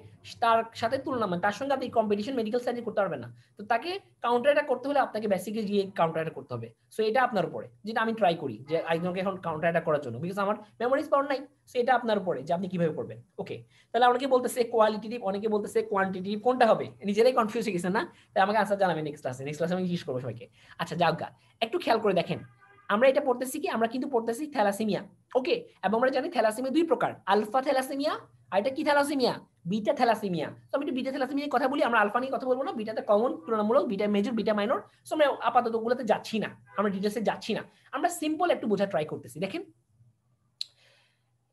তার সাথে তুলনা, মানে তার সঙ্গে আপনি কম্পিটিশন মেডিকেল সায়েন্সে করতে পারবেন না। তো তাকে কাউন্টার অ্যাটাক করতে হলে আপনাকে বেসিক্যালি গিয়ে কাউন্টার অ্যাটাক করতে হবে। সো এটা আপনার উপরে, যেটা আমি ট্রাই করি যে একজনকে এখন কাউন্টার অ্যাটাক করার জন্য, বিকজ আমার মেমোরাইজ পাওয়ার নাই। সো এটা আপনার উপরে যে আপনি কিভাবে করবেন। ওকে, তাহলে অনেকে বলতেছে কোয়ালিটেটিভ, অনেকে বলতেছে কোয়ান্টিটিভ, কোনটা হবে নিজেরাই কনফিউজ হয়ে গেছেন না? তাই আমাকে আনসার জানাবেন নেক্সট ক্লাসে, নেক্সট ক্লাসে আমি জিজ্ঞেস করবো সবাইকে। আচ্ছা যাও গা, একটু খেয়াল করে দেখেন, আমরা এটা পড়তেছি কি, আমরা কিন্তু পড়তেছি থ্যালাসেমিয়া। ওকে, এবং আমরা জানি থ্যালাসেমিয়া দুই প্রকার, আলফা থ্যালাসেমিয়া আর এটা কি থ্যালাসেমিয়া, বিটা থ্যালাসেমিয়া। তো আমি একটু বিটা থ্যালাসেমিয়া নিয়ে কথা বলি, আমরা আলফা নিয়ে কথা বলবো না, বিটাতে কমন তুলনামূলক, beta major beta minor. So আমরা আপাতত ওগুলোতে যাচ্ছি না, আমরা ডিটেলসে যাচ্ছি না, আমরা সিম্পল একটু বোঝা ট্রাই করতেছি। দেখেন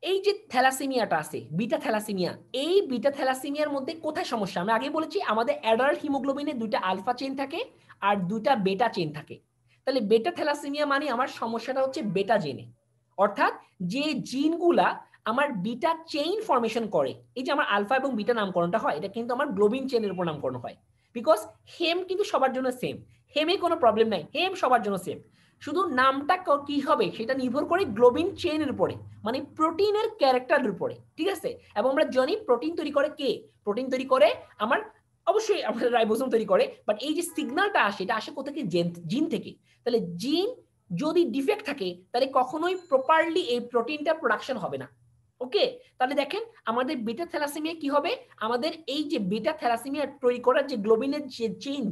এই যে থ্যালাসেমিয়াটা আছে বিটা থ্যালাসেমিয়া, এই বিটা থ্যালাসেমিয়ার মধ্যে কোথায় সমস্যা, আমি আগে বলেছি আমাদের অ্যাডাল্ট হিমোগ্লোবিনে দুইটা আলফা চেইন থাকে আর দুইটা বেটা চেইন থাকে। তাহলে বেটা থ্যালাসেমিয়া মানে আমার সমস্যাটা হচ্ছে বেটা জেনে, অর্থাৎ যে জিনগুলা আমার বিটা চেইন ফরমেশন করে। এই যে আমার আলফা এবং বিটা নামকরণটা হয়, এটা কিন্তু আমার গ্লোবিন চেইনের উপর নামকরণ হয়। বিকজ হেম কিন্তু সবার জন্য সেম, হেমে কোনো প্রবলেম নাই, হেম সবার জন্য সেম, শুধু নামটা কি হবে সেটা নির্ভর করে গ্লোবিন চেইনের উপরে, মানে প্রোটিনের ক্যারেক্টারের উপরে। ঠিক আছে, এবং আমরা জানি প্রোটিন তৈরি করে কে, প্রোটিন তৈরি করে আমার অবশ্যই আমাদের রাইবোসোম তৈরি করে, বাট এই যে সিগন্যালটা আসে এটা আসে কোথা থেকে, জিন থেকে। তাহলে জিন যদি ডিফেক্ট থাকে তাহলে কখনোই প্রপারলি এই প্রোটিনটা প্রোডাকশন হবে না। ওকে, তাহলে দেখেন আমাদের বিটা থ্যালাসেমিয়া কি হবে, আমাদের এই যে বিটা থ্যালাসেমিয়া তৈরি করার যে গ্লোবিনের যে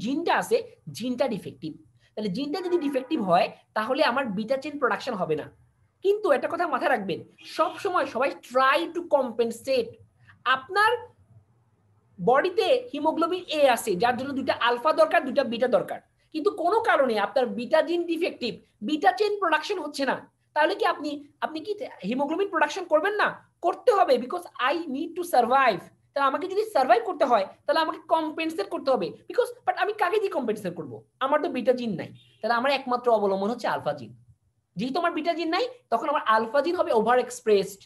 জিনটা আছে, জিনটা ডিফেক্টিভ। তাহলে জিনটা যদি ডিফেক্টিভ হয় তাহলে আমার বিটা চেইন প্রোডাকশন হবে না। কিন্তু একটা কথা মাথায় রাখবেন, সব সময় সবাই ট্রাই টু কম্পেনসেট, আপনার বডিতে হিমোগ্লোবিন এ আছে যার জন্য দুইটা আলফা দরকার দুইটা বিটা দরকার, কিন্তু কোনো কারণে আপনার বিটা জিন ডিফেক্টিভ, বিটা চেইন প্রোডাকশন হচ্ছে না, তাহলে কি আপনি আপনি কি হিমোগ্লোবিন প্রোডাকশন করবেন না? করতে হবে, because I need to survive. তাহলে আমাকে যদি সার্ভাইভ করতে হয় তাহলে আমাকে কম্পেনসেট করতে হবে, বিকজ বাট আমি কাকে দিয়ে কম্পেনসেট করব, আমার তো বিটা জিন নাই। তাহলে আমার একমাত্র অবলম্বন হচ্ছে আলফা জিন। যেহেতু আমার বিটা জিন নাই তখন আমার আলফা জিন হবে ওভার এক্সপ্রেসড।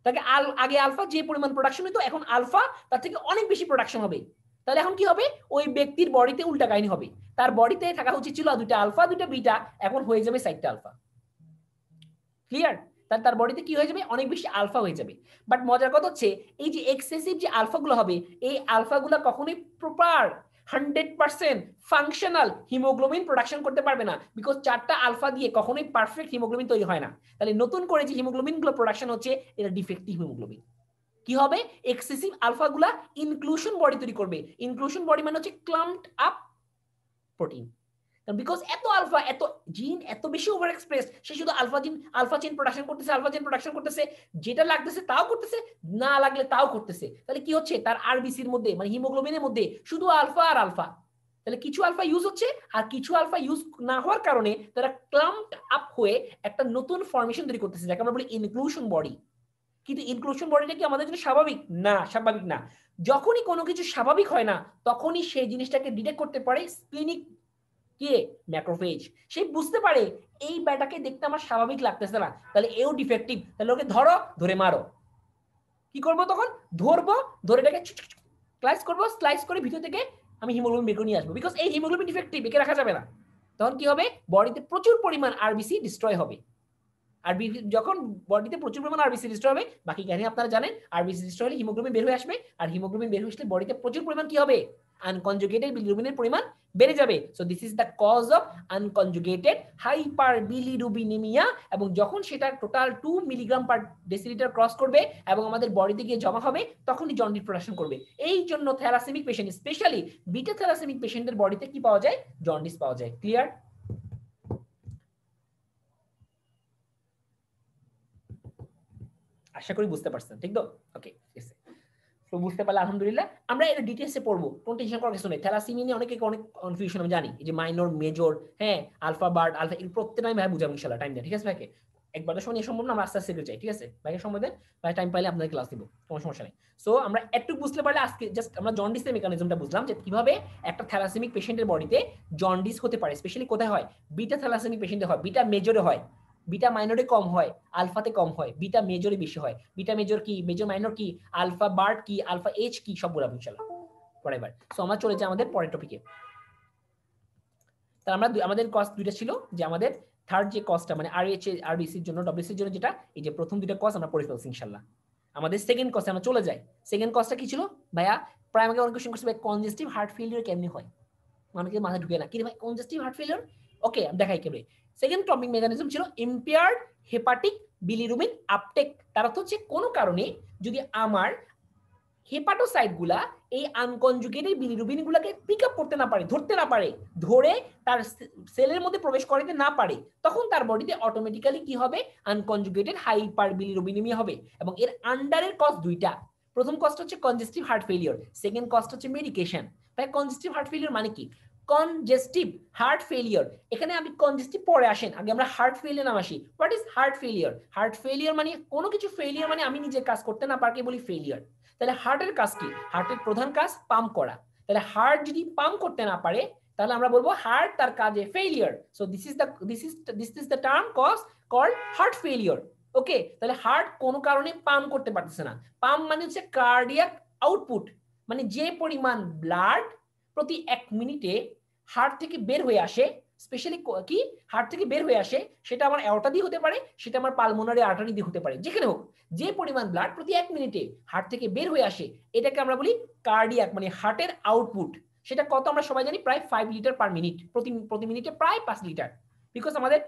তাকে আগে আলফা যে পরিমাণ প্রোডাকশন হতো এখন আলফা তার থেকে অনেক বেশি প্রোডাকশন হবে। তাহলে এখন কি হবে, ওই ব্যক্তির বডিতে উল্টা কাহিনী হবে, তার বডিতে থাকা উচিত ছিল দুইটা আলফা দুইটা বিটা, এখন হয়ে যাবে 4টা আলফা। ক্লিয়ার? তার বডিতে কি হয়ে যাবে, অনেক বেশি আলফা হয়ে যাবে। বাট মজার কথা হচ্ছে এই যে এক্সেসিভ যে আলফাগুলো হবে, এই আলফাগুলো কখনোই প্রপার 100% ফাংশনাল হিমোগ্লোবিন প্রোডাকশন করতে পারবে না, বিকজ 4টা আলফা দিয়ে কখনোই পারফেক্ট হিমোগ্লোবিন তৈরি হয় না। তাহলে নতুন করে যে হিমোগ্লোবিন গুলো প্রোডাকশন হচ্ছে এটা ডিফেক্টিভ হিমোগ্লোবিন। কি হবে, এক্সেসিভ আলফাগুলা ইনক্লুশন বডি তৈরি করবে, ইনক্লুশন বডি মানে হচ্ছে ক্লাম্পড আপ প্রোটিন। বিকজ এত আলফা এত জিন এত বেশি ওভার এক্সপ্রেস, সে শুধু আলফা জিন আলফা চেইন প্রোডাকশন করতেছে, আলফা চেইন প্রোডাকশন করতেছে, যেটা লাগতেছে তাও করতেছে, না লাগলে তাও করতেছে। তাহলে কি হচ্ছে, তার আরবিসির মধ্যে মানে হিমোগ্লোবিনের মধ্যে শুধু আলফা আর আলফা। তাহলে কিছু আলফা ইউজ হচ্ছে আর কিছু আলফা ইউজ না হওয়ার কারণে তারা ক্লাম্পড আপ হয়ে একটা নতুন ফরমেশন তৈরি করতেছে, যাকে আমরা বলি ইনক্লুশন বডি। কিন্তু ইনক্লুশন বডিটা কি আমাদের জন্য স্বাভাবিক? না, স্বাভাবিক না। যখনই কোনো কিছু স্বাভাবিক হয় না তখনই সেই জিনিসটাকে ডিটেক্ট করতে পারে স্প্লিনিক কে, ম্যাক্রোফেজ। সে বুঝতে পারে এই ব্যাটাকে দেখতে আমার স্বাভাবিক লাগতেছে না, তাহলে এও ডিফেক্টিভ, তাহলে ওকে ধরো ধরে মারো। কি করব তখন, ধরবো, ধরে এটাকে স্লাইস করবো, স্লাইস করে ভিতর থেকে আমি হিমোগ্লোবিন বের করে নিয়ে আসবো, বিকজ এই হিমোগ্লোবিন ডিফেক্টিভ, একে রাখা যাবে না। তখন কি হবে, বডিতে প্রচুর পরিমাণ আরবিসি ডিস্ট্রয় হবে। আর যখন বডিতে প্রচুর পরিমাণ আরবিসি ডিস্ট্রয় হবে, বাকি কাহিনী আপনারা জানেন, আরবিসি ডিস্ট্রয় হলে হিমোগ্লোবিন বের হয়ে আসবে, আর হিমোগ্লোবিন বের হয়ে আসলে বডিতে প্রচুর পরিমাণ কি হবে, আনকনজুগেটেড বিলিরুবিনের পরিমাণ বেড়ে যাবে। So this is the cause of unconjugated hyper bilirubinaemia. এবং যখন সেটা total 2 milligram per decilitre cross করবে এবং আমাদের বডিতে গিয়ে জমা হবে, তখনই জন্ডিস প্রোডাকশন করবে। এই জন্য thalassaemic patient, specially beta thalassaemic পেশেন্টের বডিতে কি পাওয়া যায়? জন্ডিস পাওয়া যায়। ক্লিয়ার? আশা করি বুঝতে পারছেন, ঠিক তো? ওকে, ঠিক আছে। তো বুঝতে পারলে আলহামদুলিল্লাহ। আমরা এর ডিটেইলসে পড়বো, কোনো টেনশন করার কিছু নেই। থ্যালাসেমিয়া নিয়ে অনেকে অনেক কনফিউশন আমি জানি, এই যে মাইনর মেজর, হ্যাঁ, আলফা বার্ড আলফা, এই প্রত্যেকটা আমি ভাই বুঝাবো ইনশাআল্লাহ, টাইম দেন, ঠিক আছে ভাইকে? একবার তো সময় সম্ভব না, আমরা আস্তে আস্তে চাই, ঠিক আছে ভাইকে সময় দেন, ভাই টাইম পাইলে আপনাদের ক্লাস দিব, কোনো সমস্যা নেই। সো আমরা একটু বুঝতে পারলে আজকে জাস্ট আমরা জন্ডিসের মেকানিজমটা বুঝলাম, যে কিভাবে একটা থ্যালাসেমিক পেশেন্টের বডিতে জন্ডিস হতে পারে। স্পেশালি কোথায় হয়? বিটা থ্যালাসেমিক পেশেন্টে হয়, বিটা মেজরে হয়, বিটা মাইনরে কম হয়, আলফাতে কম হয়, বিটা মেজরে বেশি হয়। বিটা মেজর কি, মেজর মাইনর কি, আলফা বার্ড কি, আলফা এইচ কি, সব বলবো ইনশাআল্লাহ পরের বার। সো আমরা চলে যাই আমাদের পরের টপিকে। তাহলে আমরা আমাদের কস্ট দুইটা ছিল, যে আমাদের থার্ড যে কস্টটা মানে আরএইচ আরবিসির জন্য, ডব্লিউসির জন্য, যেটা এই যে প্রথম দুইটা কস্ট আমরা পড়ে ফেলছি ইনশাআল্লাহ। আমাদের সেকেন্ড কস্টে আমরা চলে যাই। সেকেন্ড কস্টটা কি ছিল ভাইয়া? প্রায় আমাকে অনেক কোশ্চেন করছে, ভাই কনজেস্টিভ হার্ট ফেলিয়ার কেমনে হয়, অনেকের মাথায় ঢুকে না, কি রে ভাই কনজেস্টিভ হার্ট ফেলিয়ার? ওকে, আমি দেখাই কেমনে। সেকেন্ড টপিক মেকানিজম ছিল ইম্পেয়ার্ড হেপাটিক বিলিরুবিন আপটেক। তার অর্থ হচ্ছে কোনো কারণে যদি আমার হেপাটোসাইট গুলা এই আনকনজুগেটেড বিলিরুবিন গুলাকে পিক আপ করতে না পারে, ধরতে না পারে, ধরে তার সেলের মধ্যে প্রবেশ করাতে না পারে, তখন তার বডিতে অটোমেটিক্যালি কি হবে? আনকনজুগেটেড হাইপার বিলিরুবিনেমিয়া হবে। এবং এর আন্ডারের কজ দুইটা। প্রথম কষ্ট হচ্ছে কনজেস্টিভ হার্ট ফেলিওর, সেকেন্ড কষ্ট হচ্ছে মেডিকেশন। তাই কনজেস্টিভ হার্ট ফেলিওর মানে কি? কনজেস্টিভ হার্ট ফেলিওর, এখানে আমি কনজেস্টিভ পরে আসেন, আগে আমরা হার্ট ফেলিওর নাম আসি। What is heart failure? Heart failure মানে কোনো কিছু ফেলিওর, মানে আমি নিজে কাজ করতে না পারকে বলি ফেলিওর। তাহলে হার্টের কাজ কি? হার্টের প্রধান কাজ পাম্প করা। তাহলে হার্ট যদি পাম্প করতে না পারে, তাহলে আমরা বলবো হার্ট তার কাজে failure. So this is the term called heart failure. Okay, তাহলে হার্ট কোনো কারণে পাম্প করতে পারতেছে না। পাম্প মানে হচ্ছে কার্ডিয়াক আউটপুট, মানে যে পরিমাণ ব্লাড প্রতি 1 মিনিটে হার্ট থেকে বের হয়ে আসে, স্পেশালি কি হার্ট থেকে বের হয়ে আসে, সেটা আমার অ্যাওর্টা দিয়ে হতে পারে, সেটা আমার পালমোনারি আর্টারি দিয়ে হতে পারে, যেখানে হোক, যে পরিমাণ ব্লাড প্রতি 1 মিনিটে হার্ট থেকে বের হয়ে আসে, এটাকে আমরা বলি কার্ডিয়াক, মানে হার্টের আউটপুট। সেটা কত আমরা সবাই জানি, প্রায় 5 লিটার পার মিনিট, প্রতি মিনিটে প্রায় 5 লিটার। বিকজ আমাদের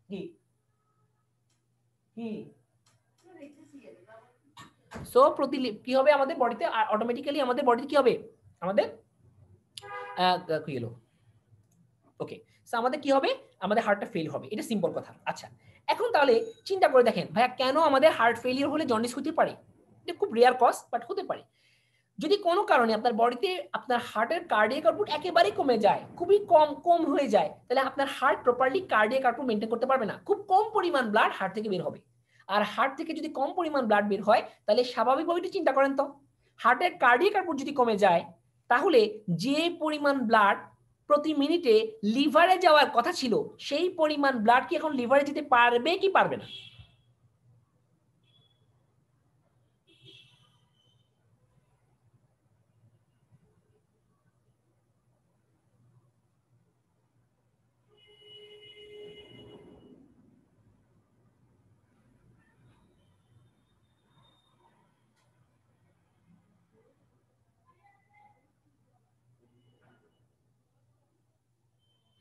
কি কি সো প্রতি কি হবে আমাদের বডিতে, অটোমেটিক্যালি আমাদের বডিতে কি হবে, আমাদের কি হলো, ওকে, সো আমাদের কি হবে, আমাদের হার্টটা ফেল হবে, এটা সিম্পল কথা। আচ্ছা, এখন তাহলে চিন্তা করে দেখেন ভাইয়া, কেন আমাদের হার্ট ফেলিয়ার হলে জন্ডিস হতে পারে? এটা খুব রেয়ার কজ, বাট হতে পারে। যদি কোনো কারণে আপনার বডিতে আপনার হার্টের কার্ডিয়াক আউটপুট একেবারেই কমে যায়, খুবই কম হয়ে যায়, তাহলে আপনার heart properly cardiac output maintain করতে পারবে না। খুব কম পরিমাণ ব্লাড হার্ট থেকে বের হবে। আর হার্ট থেকে যদি কম পরিমাণ ব্লাড বের হয়, তাহলে স্বাভাবিকভাবে একটু চিন্তা করেন তো, হার্টের কার্ডিয়াক আউটপুট যদি কমে যায়, তাহলে যে পরিমাণ ব্লাড প্রতি মিনিটে লিভারে যাওয়ার কথা ছিল, সেই পরিমাণ ব্লাড কি এখন লিভারে যেতে পারবে কি পারবে না?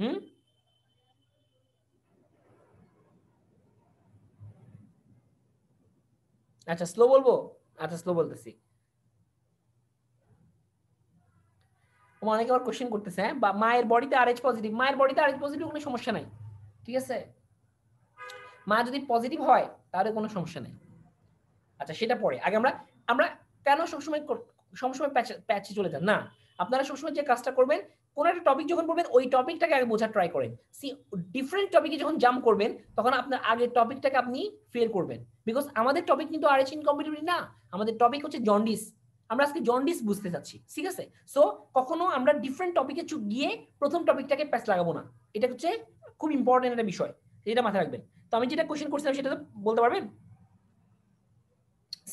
হুম, আচ্ছা স্লো বলবো, আচ্ছা স্লো বলতেছি। অনেকে আবার কোশ্চেন করতেছে, হ্যাঁ, বা মায়ের বডিতে আরএইচ পজিটিভ, মায়ের বডিতে আরএইচ পজিটিভ কোনো সমস্যা নাই, ঠিক আছে, মা যদি পজিটিভ হয় তাহলে কোনো সমস্যা নেই। আচ্ছা সেটা পরে, আগে আমরা আমরা কেন সবসময় প্যাচে চলে যান না, আপনারা সবসময় যে কাজটা করবেন, কোন একটা টপিক যখন পড়বেন ওই টপিকটাকে আগে বোঝার ট্রাই করেন। সি ডিফারেন্ট টপিকে যখন জাম্প করবেন, তখন আপনার আগের টপিকটাকে আপনি ফেল করবেন। বিকজ আমাদের টপিক কিন্তু আরএইচ ইনকম্প্যাটিবিলিটি না, আমাদের টপিক হচ্ছে জন্ডিস। আমরা আজকে জন্ডিস বুঝতে চাচ্ছি, ঠিক আছে? সো কখনো আমরা ডিফারেন্ট টপিকে গিয়ে প্রথম টপিকটাকে প্যাচ লাগাবো না, এটা হচ্ছে খুব ইম্পর্টেন্ট একটা বিষয়, এটা মাথায় রাখবেন। তো আমি যেটা কোশ্চেন করছিলাম সেটা তো বলতে পারবেন?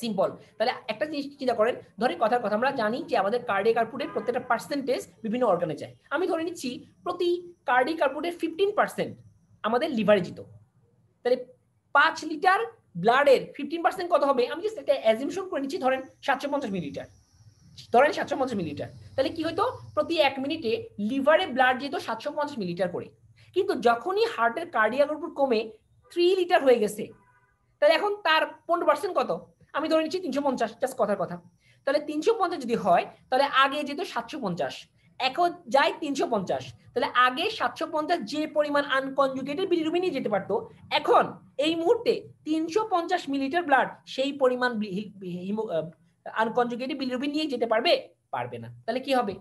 সিম্পল। তাহলে একটা জিনিস চিন্তা করেন, ধরে কথার কথা, আমরা জানি যে আমাদের কার্ডিয়াক আউটপুটের প্রত্যেকটা পার্সেন্টেজ বিভিন্ন অর্গানে যায়। আমি ধরে নিচ্ছি প্রতি কার্ডিয়াক আউটপুটের 15% আমাদের লিভারে যেত। তাহলে 5 লিটার ব্লাডের 15% কত হবে? আমি জাস্ট একটা অ্যাজিউমশন করে নিচ্ছি, ধরেন 750 মিলিলিটার। ধরেন 750 মিলিলিটার, তাহলে কি হতো প্রতি 1 মিনিটে লিভারে ব্লাড যেত 750 মিলিলিটার করে। কিন্তু যখনই হার্টের কার্ডিয়াক আউটপুট কমে 3 লিটার হয়ে গেছে, তাহলে এখন তার 15% কত, আমি ধরে নিচ্ছি 350, জাস্ট কথার কথা। তাহলে 350 যদি হয় তাহলে আগে যেত 750, এখন যায় 350। তাহলে আগে 750 যে পরিমাণ আনকনজুগেটেড বিলিরুবিন নিয়ে যেতে পারতো, এখন এই মুহূর্তে 350 মিলিলিটার ব্লাড সেই পরিমাণ আনকনজুগেটেড বিলিরুবিন নিয়ে যেতে পারবে? পারবে না। তাহলে কি হবে?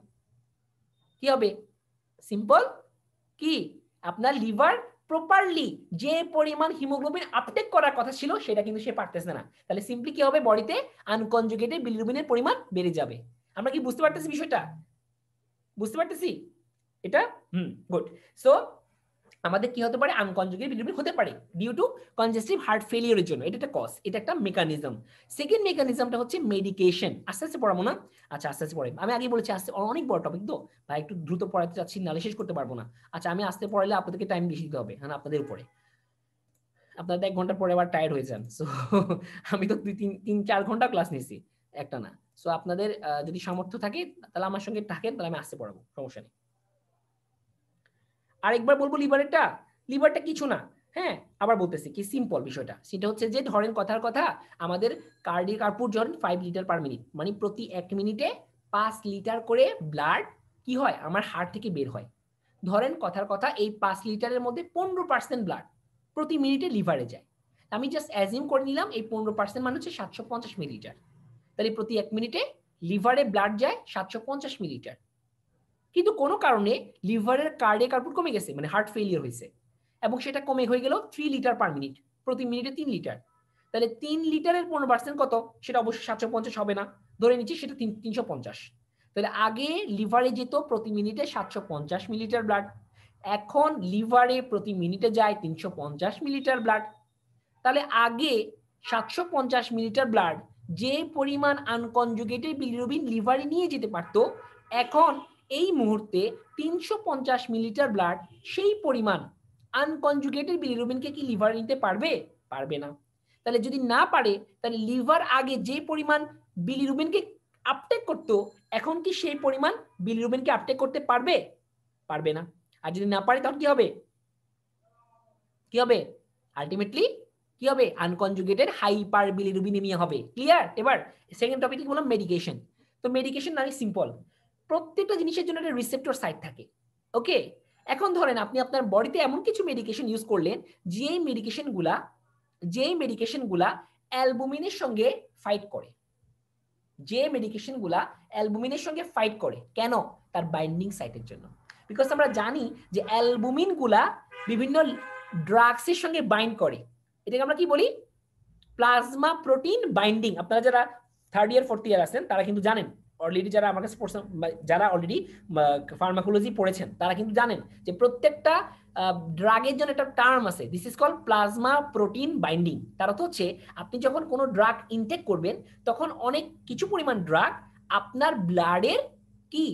কি হবে? সিম্পল, কি আপনার লিভার প্রপারলি যে পরিমাণ হিমোগ্লোবিন আপটেক করার কথা ছিল সেটা কিন্তু সে পারতেছে না। তাহলে সিম্পলি কি হবে, বডিতে আনকনজুগেটেড বিলিরুবিনের পরিমাণ বেড়ে যাবে। আমরা কি বুঝতে পারতেছি বিষয়টা? বুঝতে পারতেছি এটা? গুড। সো আমাদের কি হতে পারে, আনকনজুগেটেড বিলিরুবিন হতে পারে ডিউ টু কনজেস্টিভ হার্ট ফেলিওরের জন্য। এটা একটা কজ, এটা একটা মেকানিজম। সেকেন্ড মেকানিজমটা হচ্ছে মেডিকেশন। আস্তে আস্তে পড়াবো না? আচ্ছা আস্তে আস্তে পড়াই। আমি আগে বলেছি আস্তে, অনেক বড় টপিক তো ভাই, একটু দ্রুত পড়াতে চাচ্ছি, নাহলে শেষ করতে পারবো না। আচ্ছা আমি আস্তে পড়াইলে আপনাদেরকে টাইম বেশি দিতে হবে, হ্যাঁ আপনাদের উপরে। আপনাদের 1 ঘন্টা পরে আবার টায়ার্ড হয়ে যান। সো আমি তো 3-4 ঘন্টা ক্লাস নিছি একটা না। সো আপনাদের যদি সামর্থ্য থাকে তাহলে আমার সঙ্গে থাকেন, তাহলে আমি আস্তে পড়াবো, সমস্যা নেই। আরেকবার বলবো লিভারেরটা, লিভারটা কিছু না, হ্যাঁ আবার বলতেছি কি সিম্পল বিষয়টা। সেটা হচ্ছে যে ধরেন কথার কথা আমাদের কার্ডিয়াক আউটপুট ধরেন 5 লিটার পার মিনিট, মানে প্রতি 1 মিনিটে 5 লিটার করে ব্লাড কি হয় আমার হার্ট থেকে বের হয়। ধরেন কথার কথা এই 5 লিটারের মধ্যে 15% ব্লাড প্রতি মিনিটে লিভারে যায়। আমি জাস্ট অ্যাজিউম করে নিলাম এই 15% মানে হচ্ছে 750 মিলিলিটার। তাহলে প্রতি 1 মিনিটে লিভারে ব্লাড যায় 750 মিলিলিটার। কিন্তু কোনো কারণে লিভারের কার্ডিয়াক আউটপুট কমে গেছে, মানে হার্ট ফেলিয়ার হয়েছে, এবং সেটা কমে হয়ে গেল 3 লিটার পার মিনিট, প্রতি মিনিটে 3 লিটার। তাহলে 3 লিটারের 15% কত, সেটা অবশ্যই 750 হবে না, ধরে নিচ্ছি সেটা 350। তাহলে আগে লিভারে যেত প্রতি মিনিটে 750 মিলিলিটার ব্লাড, এখন লিভারে প্রতি মিনিটে যায় 350 মিলিলিটার ব্লাড। তাহলে আগে 750 মিলিলিটার ব্লাড যে পরিমাণ আনকনজুগেটেড বিলিরুবিন লিভারে নিয়ে যেতে পারতো, এখন এই মুহূর্তে 350 মিলিলিটার ব্লাড সেই পরিমাণ আনকনজুগেটেড বিলিরুবিনকে কি লিভার নিতে পারবে? পারবে না। তাহলে যদি না পারে, তাহলে লিভার আগে যে পরিমাণ বিলিরুবিনকে আপটেক করতো, এখন কি সেই পরিমাণ বিলিরুবিনকে আপটেক করতে পারবে? পারবে না। আর যদি না পারে তখন কি হবে? কি হবে? আলটিমেটলি কি হবে? আনকনজুগেটেড হাইপার বিলিরুবিনেমিয়া হবে। ক্লিয়ার? এবার সেকেন্ড টপিক বললাম মেডিকেশন। তো মেডিকেশন মানে সিম্পল, প্রত্যেকটা জিনিসের জন্য একটা রিসেপ্টর সাইট থাকে। ওকে, এখন ধরেন আপনি আপনার বডিতে এমন কিছু মেডিকেশন ইউজ করলেন যেই মেডিকেশনগুলা অ্যালবুমিনের সঙ্গে ফাইট করে, যে মেডিকেশনগুলা অ্যালবুমিনের সঙ্গে ফাইট করে। কেন? তার বাইন্ডিং সাইটের জন্য। বিকজ আমরা জানি যে অ্যালবুমিনগুলা বিভিন্ন ড্রাগসের সঙ্গে বাইন্ড করে। এটাকে আমরা কি বলি? Plasma protein binding. আপনারা যারা 3rd ইয়ার 4th ইয়ার আছেন তারা কিন্তু জানেন অলরেডি, যারা আমার কাছে পড়ছেন, যারা অলরেডি ফার্মাকোলজি পড়েছেন তারা কিন্তু জানেন যে প্রত্যেকটা ড্রাগের জন্য একটা টার্ম আছে, this is called plasma protein binding. তার অর্থ হচ্ছে আপনি যখন কোনো ড্রাগ ইনটেক করবেন তখন অনেক কিছু পরিমাণ ড্রাগ আপনার ব্লাডের কি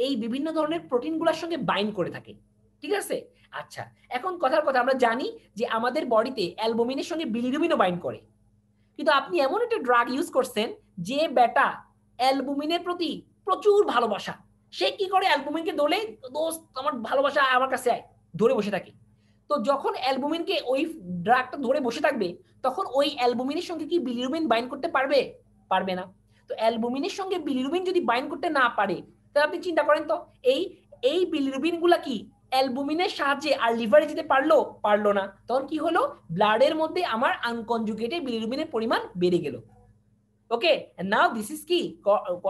এই বিভিন্ন ধরনের প্রোটিনগুলোর সঙ্গে বাইন্ড করে থাকে। ঠিক আছে? আচ্ছা, এখন কথার কথা আমরা জানি যে আমাদের বডিতে অ্যালবুমিনের সঙ্গে বিলিরুবিনও বাইন্ড করে, কিন্তু আপনি এমন একটা ড্রাগ ইউজ করছেন যে বেটা অ্যালবুমিনের প্রতি প্রচুর ভালোবাসা, সে কি করে অ্যালবুমিনকে দোলে, দোস্ত আমার ভালোবাসা আমার কাছে আয়, ধরে বসে থাকে। তো যখন অ্যালবুমিনকে ওই ড্রাগটা ধরে বসে থাকবে, তখন ওই অ্যালবুমিনের সঙ্গে কি বিলিরুবিন বাইন্ড করতে পারবে? পারবে না। তো অ্যালবুমিনের সঙ্গে বিলিরুবিন যদি বাইন্ড করতে না পারে, তাহলে আপনি চিন্তা করেন তো এই এই বিলিরুবিন গুলা কি অ্যালবুমিনের সাহায্যে আর লিভারে যেতে পারলো না। তখন কি হলো? ব্লাডের মধ্যে আমার আনকনজুগেটেড বিলিরুবিনের পরিমাণ বেড়ে গেল। ওকে, and now this is কি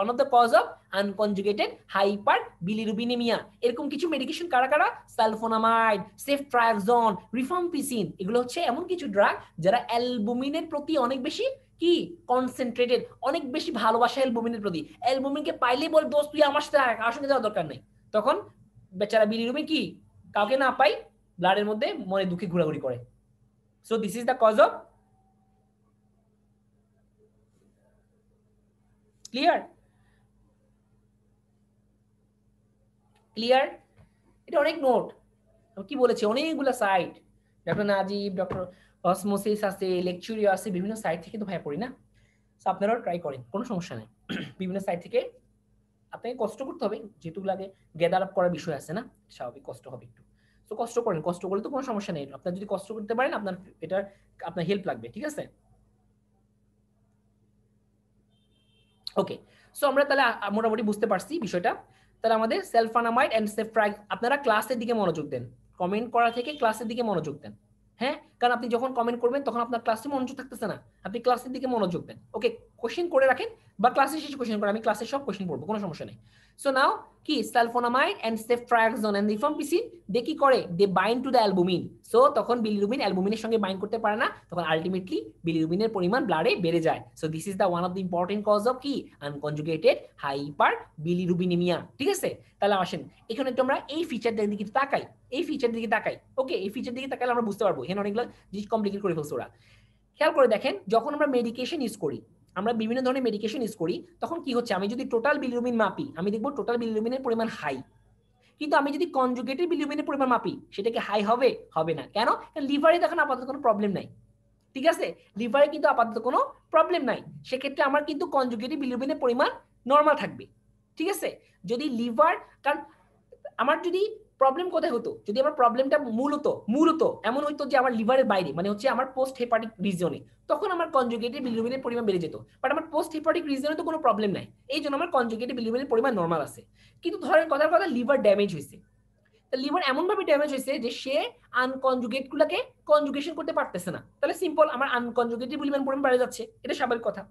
one of the cause of unconjugated hyperbilirubinemia। এরকম কিছু মেডিকেশন কারা কারা? সালফোনামাইড, সেফট্রায়াক্সন, রিফাম্পিসিন, এগুলো হচ্ছে এমন কিছু ড্রাগ যারা অ্যালবুমিনের প্রতি অনেক বেশি কি কনসেন্ট্রেটেড, অনেক বেশি ভালোবাসা অ্যালবুমিনের প্রতি। অ্যালবুমিনকে পাইলেই বল দোস্ত তুই আমার সাথে কার সঙ্গে যাওয়ার দরকার নেই। তখন বেচারা বিলিরুবিন কি কাউকে না পাই ব্লাডের মধ্যে মনে দুঃখে ঘোরাঘুরি করে। So this is the cause of. Clear? Clear? এটা অনেক নোট, কি বলেছে অনেকগুলো site, doctor Najib, doctor Osmosis আছে, লেকচুরিও আছে, বিভিন্ন সাইট থেকে তো ভাই পড়ি না। আপনারাও ট্রাই করেন, কোনো সমস্যা নেই, বিভিন্ন সাইট থেকে আপনাকে কষ্ট করতে হবে, যেহেতু লাগে গ্যাদার আপ করার বিষয় আছে না, স্বাভাবিক কষ্ট হবে একটু। তো কষ্ট করেন, কষ্ট করলে তো কোনো সমস্যা নেই, আপনার যদি কষ্ট করতে পারেন আপনার এটা আপনার হেল্প লাগবে, ঠিক আছে। ওকে, সো আমরা তাহলে মোটামুটি বুঝতে পারছি বিষয়টা। তাহলে আমাদের সালফানামাইড এন্ড সেফট্রাইড, আপনারা ক্লাসের দিকে মনোযোগ দেন, কমেন্ট করা থেকে ক্লাসের দিকে মনোযোগ দেন। হ্যাঁ, কারণ আপনি যখন কমেন্ট করবেন তখন আপনার ক্লাসে মনোযোগ থাকতেছে না, আপনি ক্লাসের দিকে মনোযোগ দেন। ওকে, কোশ্চেন করে রাখেন বা ক্লাসে শেষে কোশ্চেন করেন, আমি ক্লাসে সব কোশ্চেন করবো, কোনো সমস্যা নেই। সো নাও কি sulphonamide and ceftriaxone and rifampicin they কি করে, they bind to the albumin. So তখন বিলিরুবিন অ্যালবুমিনের সঙ্গে বাইন্ড করতে পারে না, তখন আলটিমেটলি বিলিরুবিনের পরিমাণ ব্লাডে বেড়ে যায়। So this is the one of the important cause of কি আনকনজুগেটেড হাইপার বিলিরুবিনেমিয়া, ঠিক আছে। তাহলে আসেন এখানে একটু আমরা এই ফিচারটার দিকে তাকাই, এই ফিচার দিকে তাকাই। ওকে, এই ফিচার দিকে তাকালে আমরা বুঝতে পারবো, এখানে অনেকগুলো জিনিস কমপ্লিকেট করে ফেলছে ওরা। খেয়াল করে দেখেন, যখন আমরা মেডিকেশন ইউজ করি, আমরা বিভিন্ন ধরনের মেডিকেশন ইউজ করি, তখন কি হচ্ছে, আমি যদি টোটাল বিলিরুবিন মাপি, আমি দেখবো টোটাল বিলিরুবিনের পরিমাণ হাই। কিন্তু আমি যদি কনজুগেটেড বিলিরুবিনের পরিমাণ মাপি, সেটা কি হাই হবে? হবে না। কেন? কারণ লিভারে তখন আপাতত কোনো প্রবলেম নাই, ঠিক আছে, লিভারে কিন্তু আপাতত কোনো প্রবলেম নাই, সেক্ষেত্রে আমার কিন্তু কনজুগেটেড বিলিরুবিনের পরিমাণ নর্মাল থাকবে, ঠিক আছে। যদি লিভার, কারণ আমার যদি প্রবলেম কোথায় হতো, যদি আমার প্রবলেমটা মূলত মূলত এমন হইতো যে আমার লিভারের বাইরে, মানে হচ্ছে আমার পোস্ট হেপাটিক রিজনে, তখন আমার কনজুগেটেড বিলিরুবিনের পরিমাণ বেড়ে যেত। বাট আমার পোস্ট হেপাটিক রিজনে তো কোনো প্রবলেম নাই, এই জন্য আমার কনজুগেটেড বিলিরুবিনের পরিমাণ নর্মাল আছে। কিন্তু ধরেন কথার কথা লিভার ড্যামেজ হয়েছে, লিভার এমন ভাবে ড্যামেজ হয়েছে যে সে আনকনজুগেট গুলাকে কনজুগেশন করতে পারতেছে না, তাহলে সিম্পল আমার আনকনজুগেটেড বিলিরুবিন পরিমাণ বেড়ে যাচ্ছে, এটা স্বাভাবিক কথা।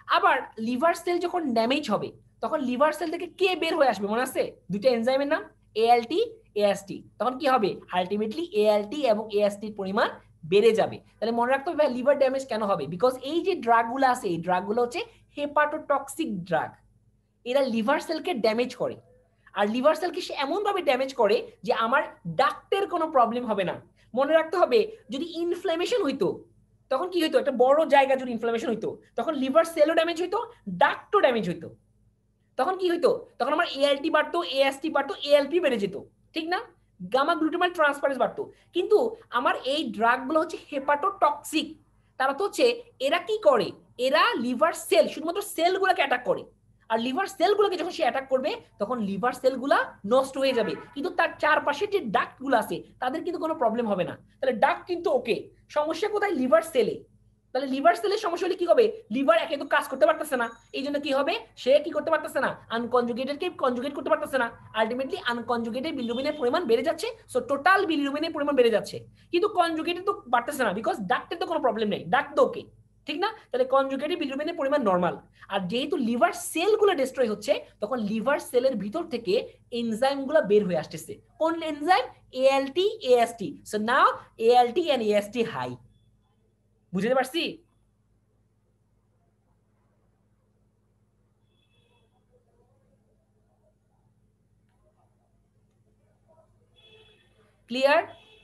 আবার লিভার সেল যখন ড্যামেজ হবে, তখন লিভার সেল থেকে কে বের হয়ে আসবে মনে আছে, দুটো এনজাইমের নাম এএলটি এএসটি, তখন কি হবে আলটিমেটলি এএলটি এবং এএসটি এর পরিমাণ বেড়ে যাবে। তাহলে মনে রাখতে হবে লিভার ড্যামেজ কেন হবে, বিকজ এই যে ড্রাগগুলো আছে, এই ড্রাগগুলো হচ্ছে হেপাটোটক্সিক ড্রাগ, এরা লিভার সেলকে ড্যামেজ করে। আর লিভার সেলকে সে এমন ভাবে ড্যামেজ করে যে আমার ডাক্টের কোনো প্রবলেম হবে না। মনে রাখতে হবে যদি ইনফ্ল্যামেশন হইতো, তখন কি হইতো, একটা বড় জায়গা যদি ইনফ্ল্যামেশন হইতো, তখন লিভার সেলও ড্যামেজ হইতো, ডাক্টও ড্যামেজ হইতো। তখন কি হইতো, তখন আমার এএলটি বাড়তো, এএসটি বাড়তো, এএলপি বেড়ে যেত, ঠিক না, গামা গ্লুটামাইল ট্রান্সফারেজ বাড়তো। কিন্তু আমার এই ড্রাগগুলো হচ্ছে হেপাটোটক্সিক, তারা তো হচ্ছে, এরা কি করে, এরা লিভার সেল, শুধুমাত্র সেলগুলোকে অ্যাটাক করে। আর লিভার সেলগুলোকে যখন সে অ্যাটাক করবে, তখন লিভার সেলগুলা নষ্ট হয়ে যাবে, কিন্তু তার চারপাশে যে ডাক্টগুলো আছে তাদের কিন্তু কোনো প্রবলেম হবে না। তাহলে ডাক্ট কিন্তু ওকে, সমস্যা কোথায়, লিভার সেলে। তাহলে লিভার সেলের সমস্যা হলে কি হবে, লিভার একে তো কাজ করতে পারতেছে না, এই জন্য কি হবে, সে কি করতে পারতেছে না, আনকনজুগেটেড কে কনজুগেট করতে পারতেছে না, আলটিমেটলি আনকনজুগেটেড বিলিরুবিনের পরিমাণ বেড়ে যাচ্ছে। সো টোটাল বিলিরুবিনের পরিমাণ বেড়ে যাচ্ছে, কিন্তু কনজুগেটেড তো বাড়তেছে না, বিকজ ডাক্টের তো কোনো প্রবলেম নেই, ডাক্ট তো ওকে, ঠিক না। তাহলে কনজুগেটেড বিলিরুবিনের পরিমাণ নরমাল। আর যেহেতু লিভার সেলগুলো ডিস্ট্রয় হচ্ছে, তখন লিভার সেলের ভিতর থেকে এনজাইমগুলো বের হয়ে আসতেছে, কোন enzyme, ALT AST. So now ALT and AST high, বুঝতে পারছি। ক্লিয়ার,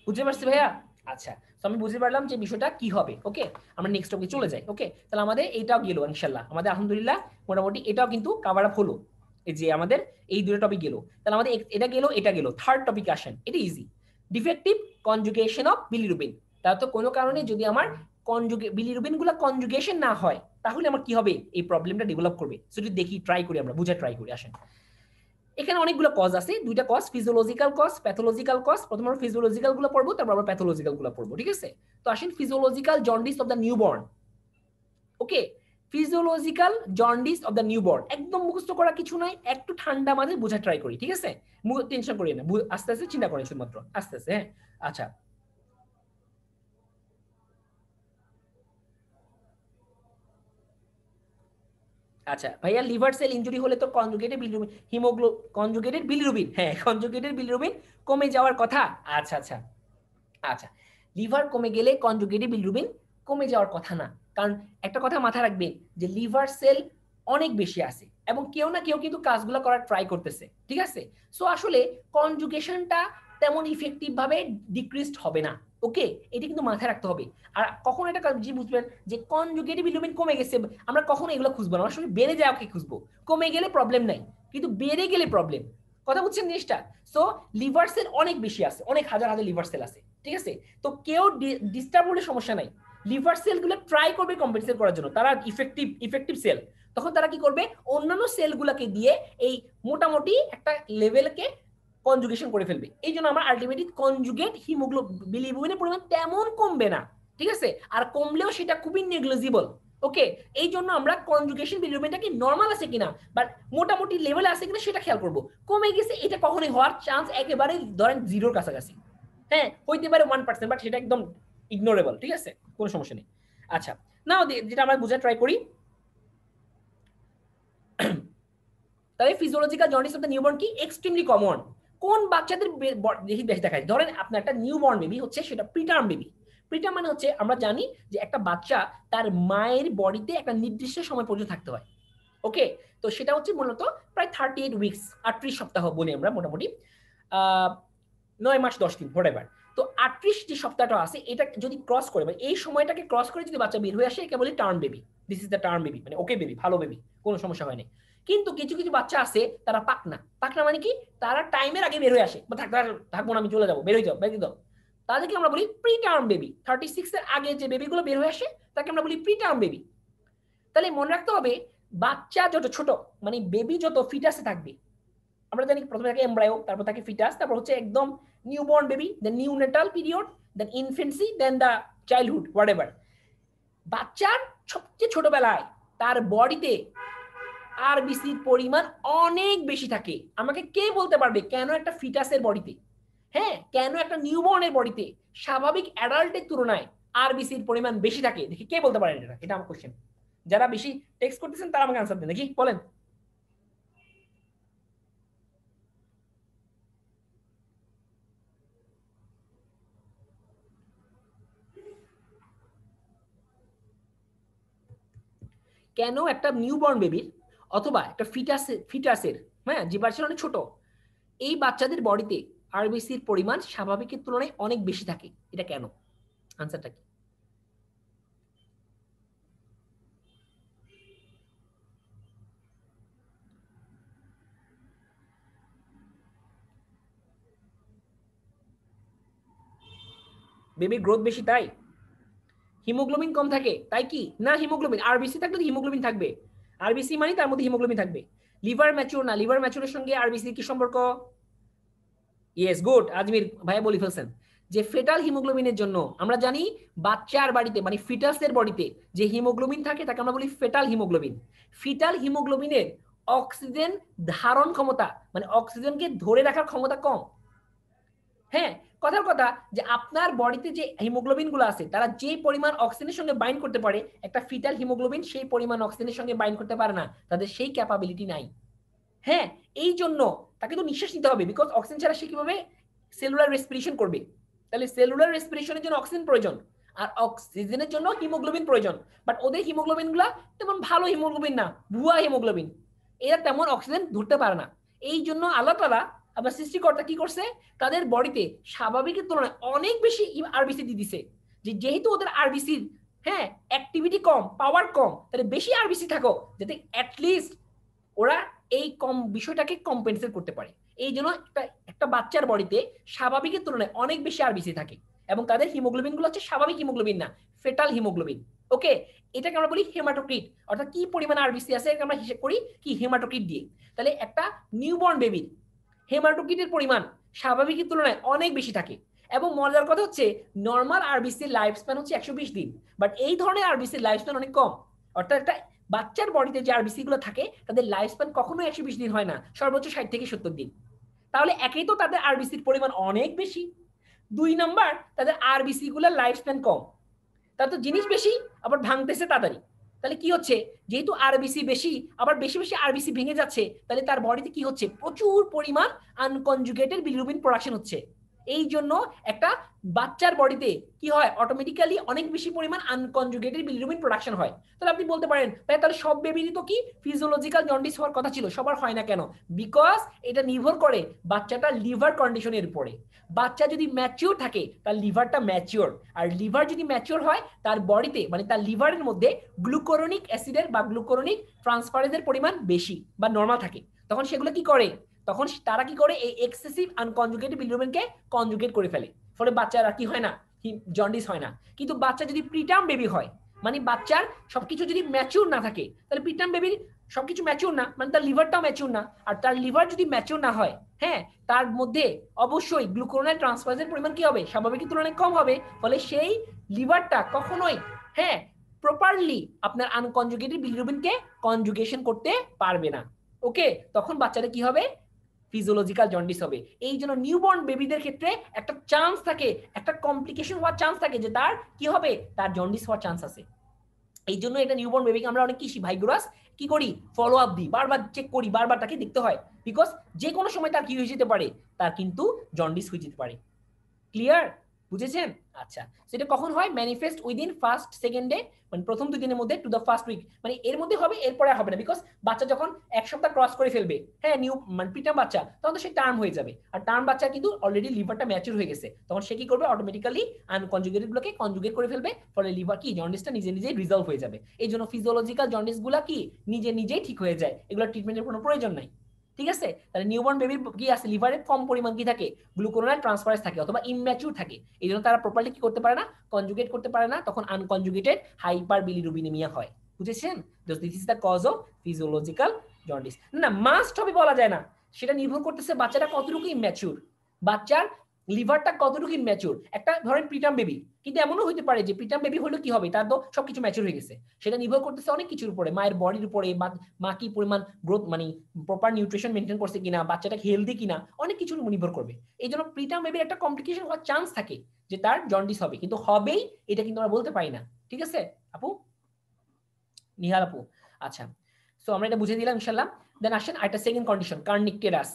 বুঝতে পারছি ভাইয়া। আচ্ছা, তো আমি বুঝতে পারলাম যে বিষয়টা কি হবে। ওকে, আমরা নেক্সট টপিকে চলে যাই। ওকে, তাহলে আমাদের এইটাও গেল ইনশাআল্লাহ, আমাদের আলহামদুলিল্লাহ মোটামুটি এটাও কিন্তু কভার আপ হলো, এই যে আমাদের এই দুটো টপিক গেল। তাহলে আমাদের এটা গেল, এটা গেল, থার্ড টপিক আসেন, এটা easy, defective conjugation of bilirubin. তার তো কোনো কারণে যদি আমার বিলিরুবিন গুলো কনজুগেশন না হয়, তাহলে আমার কি হবে, এই প্রবলেমটা ডেভেলপ করবে। সেটা দেখি, ট্রাই করি, আমরা বুঝা ট্রাই করি, আসেন। এখানে অনেকগুলো কজ আছে, দুইটা cause, physiological cause, pathological cause. প্রথমে আমরা ফিজিওলজিক্যাল গুলো পড়বো, তারপর আমরা প্যাথোলজিক্যাল গুলো পড়বো, ঠিক আছে। তো আসেন physiological jaundice of the newborn. Okay, physiological jaundice of the newborn, একদম মুখস্থ করা কিছু নাই, একটু ঠান্ডা মাথায় বোঝা ট্রাই করি, ঠিক আছে, টেনশন করি না, আস্তে আস্তে চিন্তা করেন, শুধুমাত্র আস্তে আস্তে, হ্যাঁ। আচ্ছা, আচ্ছা ভাইয়া, লিভার সেল ইনজুরি হলে তো কনজুগেটেড বিলিরুবিন, কনজুগেটেড বিলিরুবিন, হ্যাঁ কনজুগেটেড বিলিরুবিন কমে যাওয়ার কথা। আচ্ছা আচ্ছা, আচ্ছা, লিভার কমে গেলে কনজুগেটিভ বিলিরুবিন কমে যাওয়ার কথা না। কারণ একটা কথা মাথায় রাখবেন যে লিভার সেল অনেক বেশি আছে এবং কেউ না কেউ কিন্তু কাজগুলো করার ট্রাই করতেছে, ঠিক আছে। সো আসলে কনজুগেশনটা তেমন ইফেক্টিভ ভাবে ডিক্রিজড হবে না। ওকে, এটা কিন্তু মাথায় রাখতে হবে। আর কখন এটা জি বুঝবেন যে কনজুগেটিভ বিলিরুবিন কমে গেছে, আমরা কখনো এগুলো খুঁজবো না, আসলে বেড়ে যাওয়াকে খুঁজবো। কমে গেলে প্রবলেম নাই, কিন্তু বেড়ে গেলে প্রবলেম, কথা বুঝছেন জিনিসটা। সো লিভার সেল অনেক বেশি আছে, অনেক হাজার হাজার লিভার সেল আছে, ঠিক আছে। তো কেউ ডিস্টার্ব হলে সমস্যা নাই, লিভার সেলগুলো ট্রাই করবে কম্পেনসেট করার জন্য, তারা ইফেক্টিভ সেল, তখন তারা কি করবে অন্যান্য সেলগুলোকে দিয়ে এই মোটামুটি একটা লেভেলকে কনজুগেশন করে ফেলবে। এই জন্য আমার আলটিমেটলি কনজুগেট বিলিরুবিনের পরিমাণ তেমন কমবে না, ঠিক আছে, আর কমলেও সেটা খুবই নেগলিজিবল। ওকে, এই জন্য আমরা কনজুগেশন বিলিরুবিনটা কি নরমাল আছে কিনা বাট মোটামুটি লেভেলে আছে কিনা সেটা খেয়াল করব। কমে গেছে এটা কখনোই হওয়ার চান্স একেবারে ধরেন জিরোর কাছাকাছি, হ্যাঁ হইতে পারে 1%, বাট সেটা একদম ইগনোরেবল, ঠিক আছে, কোনো সমস্যা নেই। আচ্ছা, নাও যেটা আমরা বোঝার ট্রাই করি, তাহলে physiological jaundice of the newborn কি এক্সট্রিমলি কমন। কোন বাচ্চাদের দেখি বেশি দেখা যায়? ধরেন আপনার একটা নিউবর্ন বেবি হচ্ছে, সেটা প্রিটার্ম বেবি। প্রিটার্ম মানে হচ্ছে আমরা জানি যে একটা বাচ্চা তার মায়ের বডিতে একটা নির্দিষ্ট সময় পর্যন্ত থাকতে হয়। ওকে, তো সেটা হচ্ছে মূলত প্রায় 38 উইকস, 38 সপ্তাহ বলি আমরা মোটামুটি, 9 মাস 10 দিন হোয়াটএভার। তো 38 যে সপ্তাহটা আছে এটা যদি ক্রস করে, মানে এই সময়টাকে ক্রস করে যদি বাচ্চা বের হয়ে আসে, একে বলি term baby. This is the term baby, মানে ওকে বেবি, ভালো বেবি, কোনো সমস্যা হয়নি। কিন্তু কিছু কিছু বাচ্চা আছে তারা পাকনা। পাকনা মানে কি? তারা টাইমের আগে বের হয়ে আসে, থাকবো না আমি চলে যাবো, বের হয়ে যাও, বের দাও। তাদেরকে আমরা বলি প্রি টার্ম বেবি। 36 এর আগে যে বেবিগুলো বের হয়ে আসে তাকে আমরা বলি প্রি টার্ম বেবি। তাহলে মনে রাখতে হবে বাচ্চা যত ছোট, মানে বেবি যত ফিটাসে থাকবে, আমরা জানি প্রথমে থাকে এমব্রায়ো, তারপর থাকে ফিটাস, তারপর হচ্ছে একদম নিউবর্ন বেবি, দেন নিউনেটাল পিরিয়ড, দেন ইনফেন্সি, দেন দা চাইল্ডহুড, হোয়াটএভার। বাচ্চার সবচেয়ে ছোটবেলায় তার বডিতে আরবিসির পরিমাণ অনেক বেশি থাকে। আমাকে কে বলতে পারবে কেন একটা ফিটাসের বডিতে, হ্যাঁ কেন একটা নিউবর্নের বডিতে স্বাভাবিক অ্যাডাল্টের তুলনায় আরবিসির পরিমাণ বেশি থাকে? দেখি কে বলতে পারেন এটা? এটা আমার কোশ্চেন। যারা বেশি টেক্সট করতেছেন তারা আমাকে আনসার দেন, দেখি বলেন। কেন একটা নিউবর্ন বেবির অথবা একটা ফিটাসের, হ্যাঁ যে বাচ্চা অনেক ছোট, এই বাচ্চাদের বডিতে আরবিসির পরিমাণ স্বাভাবিকের তুলনায় অনেক বেশি থাকে? এটা কেন? আনসারটা কি? বেবির গ্রোথ বেশি তাই? হিমোগ্লোবিন কম থাকে তাই কি? না, হিমোগ্লোবিন, আরবিসি থাকলে তো হিমোগ্লোবিন থাকবে। আরবিসি মানে তার মধ্যে হিমোগ্লোবিন থাকবে। লিভার ম্যাচিউর না, লিভার ম্যাচিউরের সঙ্গে আরবিসির কি সম্পর্ক? ইয়েস, গুড, আজমির ভাইয়া বলে ফেলছেন যে ফেটাল হিমোগ্লোবিনের জন্য আমরা জানি বাচ্চার বাড়িতে মানে ফিটাসের বডিতে যে হিমোগ্লোবিন থাকে তাকে আমরা বলি ফেটাল হিমোগ্লোবিন। ফিটাল হিমোগ্লোবিনের অক্সিজেন ধারণ ক্ষমতা মানে অক্সিজেনকে ধরে রাখার ক্ষমতা কম। হ্যাঁ, কথার কথা যে আপনার বডিতে যে হিমোগ্লোবিন গুলো আছে তারা যে পরিমাণ অক্সিজেনের সঙ্গে বাইন্ড করতে পারে, একটা ফিটাল হিমোগ্লোবিন সেই পরিমাণ অক্সিজেনের সঙ্গে বাইন্ড করতে পারে না, তাদের সেই ক্যাপাবিলিটি নাই। হ্যাঁ, এই জন্য তাকে তো নিঃশ্বাস নিতে হবে, বিকজ অক্সিজেন ছাড়া সে কিভাবে সেলুলার রেসপিরেশন করবে? তাহলে সেলুলার রেসপিরেশনের জন্য অক্সিজেন প্রয়োজন, আর অক্সিজেনের জন্য হিমোগ্লোবিন প্রয়োজন। বাট ওদের হিমোগ্লোবিন গুলা তেমন ভালো হিমোগ্লোবিন না, ভুয়া হিমোগ্লোবিন, এরা তেমন অক্সিজেন ধরতে পারে না। এই জন্য আল্লাহ তাআলা আবার সৃষ্টিকর্তা কি করছে, তাদের বডিতে স্বাভাবিকের তুলনায় অনেক বেশি আরবিসি দিয়ে দিছে, যে যেহেতু ওদের আরবিসির হ্যাঁ অ্যাক্টিভিটি কম, পাওয়ার কম, তাহলে বেশি আরবিসি থাকো যাতে অ্যাটলিস্ট ওরা এই কম বিষয়টাকে কম্পেনসেট করতে পারে। এই জন্য একটা বাচ্চার বডিতে স্বাভাবিকের তুলনায় অনেক বেশি আরবিসি থাকে, এবং তাদের হিমোগ্লোবিন গুলো হচ্ছে স্বাভাবিক হিমোগ্লোবিন না, ফেটাল হিমোগ্লোবিন। ওকে, এটাকে আমরা বলি হেমাটোক্রিট, অর্থাৎ কি পরিমাণ আরবিসি আছে আমরা হিসেব করি কি হেমাটোক্রিট দিয়ে। তাহলে একটা নিউবর্ন বেবির হেমাটোক্রিটের পরিমাণ স্বাভাবিকের তুলনায় অনেক বেশি থাকে। এবং মজার কথা হচ্ছে নর্মাল আরবিসির লাইফ স্প্যান হচ্ছে 120 দিন, বাট এই ধরনের আরবিসির লাইফ স্প্যান অনেক কম। অর্থাৎ একটা বাচ্চার বডিতে যে আরবিসি গুলো থাকে তাদের লাইফ স্প্যান কখনোই 120 দিন হয় না, সর্বোচ্চ 60 থেকে 70 দিন। তাহলে একেই তো তাদের আরবিসির পরিমাণ অনেক বেশি, 2 নাম্বার তাদের আরবিসি গুলোর লাইফ স্প্যান কম, তার তো জিনিস বেশি আবার ভাঙতেছে তাড়াতাড়ি। তাহলে কি হচ্ছে, যেহেতু আরবিসি বেশি আবার বেশি বেশি আরবিসি ভেঙে যাচ্ছে, তাহলে তার বডিতে কি হচ্ছে, প্রচুর পরিমাণ আনকনজুগেটেড বিলিরুবিন প্রোডাকশন হচ্ছে। এই জন্য একটা বাচ্চার বডিতে কি হয়, অটোমেটিক্যালি অনেক বেশি পরিমাণ আনকনজুগেটেড বিলিরুবিন প্রোডাকশন হয়। তাহলে আপনি বলতে পারেন ভাই তাহলে সব বেবিরই তো কি ফিজিওলজিক্যাল জন্ডিস হওয়ার কথা ছিল, সবার হয় না কেন? বিকজ এটা নির্ভর করে বাচ্চাটার লিভার কন্ডিশনের উপরে। বাচ্চা যদি ম্যাচিওর থাকে তার লিভারটা ম্যাচিওর, আর লিভার যদি ম্যাচিওর হয় তার বডিতে মানে তার লিভারের মধ্যে গ্লুকোরোনিক অ্যাসিডের বা গ্লুকোরোনিক ট্রান্সফারেজের পরিমাণ বেশি বা নর্মাল থাকে, তখন সেগুলো কি করে, তখন তারা কি করে এই এক্সেসিভ আনকনজুগেটেড বিলিরুবিনকে কনজুগেট করে ফেলে, ফলে বাচ্চারা কি হয় না, জন্ডিস হয় না। কিন্তু বাচ্চা যদি প্রিটার্ম বেবি হয়, মানে বাচ্চার সবকিছু যদি ম্যাচিউর না থাকে, তাহলে প্রিটার্ম বেবির সবকিছু ম্যাচিউর না, মানে তার লিভারটাও ম্যাচিউর না, আর তার লিভার যদি ম্যাচিউর না হয়, হ্যাঁ, তার মধ্যে অবশ্যই গ্লুকুরোনাইল ট্রান্সফারেজের পরিমাণ কি হবে, স্বাভাবিকের তুলনায় কম হবে। ফলে সেই লিভারটা কখনোই, হ্যাঁ, প্রপারলি আপনার আনকনজুগেটেড বিলিরুবিনকে কনজুগেশন করতে পারবে না। ওকে, তখন বাচ্চাটা কি হবে, ফিজিওলজিক্যাল জন্ডিস হবে। এই জন্য নিউবর্ন বেবিদের ক্ষেত্রে একটা চান্স থাকে, একটা কমপ্লিকেশন হওয়ার চান্স থাকে যে তার কি হবে, তার জন্ডিস হওয়ার চান্স আছে। এই জন্য এটা নিউবর্ন বেবিকে আমরা অনেক কিছু ভাইগুরাস কি করি, ফলো আপ দিই, বারবার চেক করি, বারবার তাকে দেখতে হয়, বিকজ যে কোনো সময় তার কি হয়ে যেতে পারে, তার কিন্তু জন্ডিস হয়ে যেতে পারে। ক্লিয়ার, বুঝেছেন? আচ্ছা, সেটা কখন হয়, manifest within first second day, মানে প্রথম 2 দিনের মধ্যে টু দ্য ফার্স্ট উইক, মানে এর মধ্যে হবে, এরপরে হবে না, বিকজ বাচ্চা যখন 1 সপ্তাহ ক্রস করে ফেলবে, হ্যাঁ, নিউ মানে প্রিটার্ম বাচ্চা, তখন তো সে টার্ম হয়ে যাবে, আর টার্ম বাচ্চা কিন্তু অলরেডি লিভারটা ম্যাচিউর হয়ে গেছে, তখন সে কি করবে, অটোমেটিক্যালি আনকনজুগেটেড গুলোকে কনজুগেট করে ফেলবে, ফলে লিভার কি জন্ডিসটা নিজে নিজেই রিজলভ হয়ে যাবে। এই জন্য ফিজিওলজিক্যাল জন্ডিস গুলা কি নিজে নিজেই ঠিক হয়ে যায়, এগুলো ট্রিটমেন্টের কোনো প্রয়োজন নাই। ঠিক আছে, তাহলে নিউবর্ন বেবির কি আছে, লিভারে কম পরিমাণ কি থাকে, গ্লুকুরোনাইল ট্রান্সফারেজ থাকে, অথবা ইমম্যাচিউর থাকে, এই জন্য তারা প্রপারলি কি করতে পারে না, কনজুগেট করতে পারে না, তখন আনকনজুগেটেড হাইপার বিলিরুবিনেমিয়া হয়। বুঝেছেন? This is the cause of physiological jaundice. না, মাস্ট হবে বলা যায় না, সেটা নির্ভর করতেছে বাচ্চাটা কতটুকু ইমম্যাচিউর, বাচ্চার লিভারটা কতটুকু ইমম্যাচিউর। একটা ধরেন প্রিটার্ম বেবি, কিন্তু এমনও হতে পারে যে প্রিটার্ম বেবি হলো কি হবে, তার তো সবকিছু ম্যাচিউর হয়ে গেছে, সেটা নির্ভর করতেছে অনেক কিছুর উপরে, মায়ের বডির উপরে, মা কি পরিমাণ গ্রোথ মানে প্রপার নিউট্রিশন মেনটেন করছে কিনা, বাচ্চাটা হেলদি কিনা, অনেক কিছু নির্ভর করবে। এই জন্য প্রিটার্ম বেবির একটা কমপ্লিকেশন হওয়ার চান্স থাকে যে তার জন্ডিস হবে, কিন্তু হবেই এটা কিন্তু আমরা বলতে পারি না। ঠিক আছে আপু, নিহাল আপু? আচ্ছা, সো আমরা এটা বুঝে দিলাম ইনশাআল্লাহ। দেন আসেন একটা সেকেন্ড কন্ডিশন, কার্নিকটেরাস।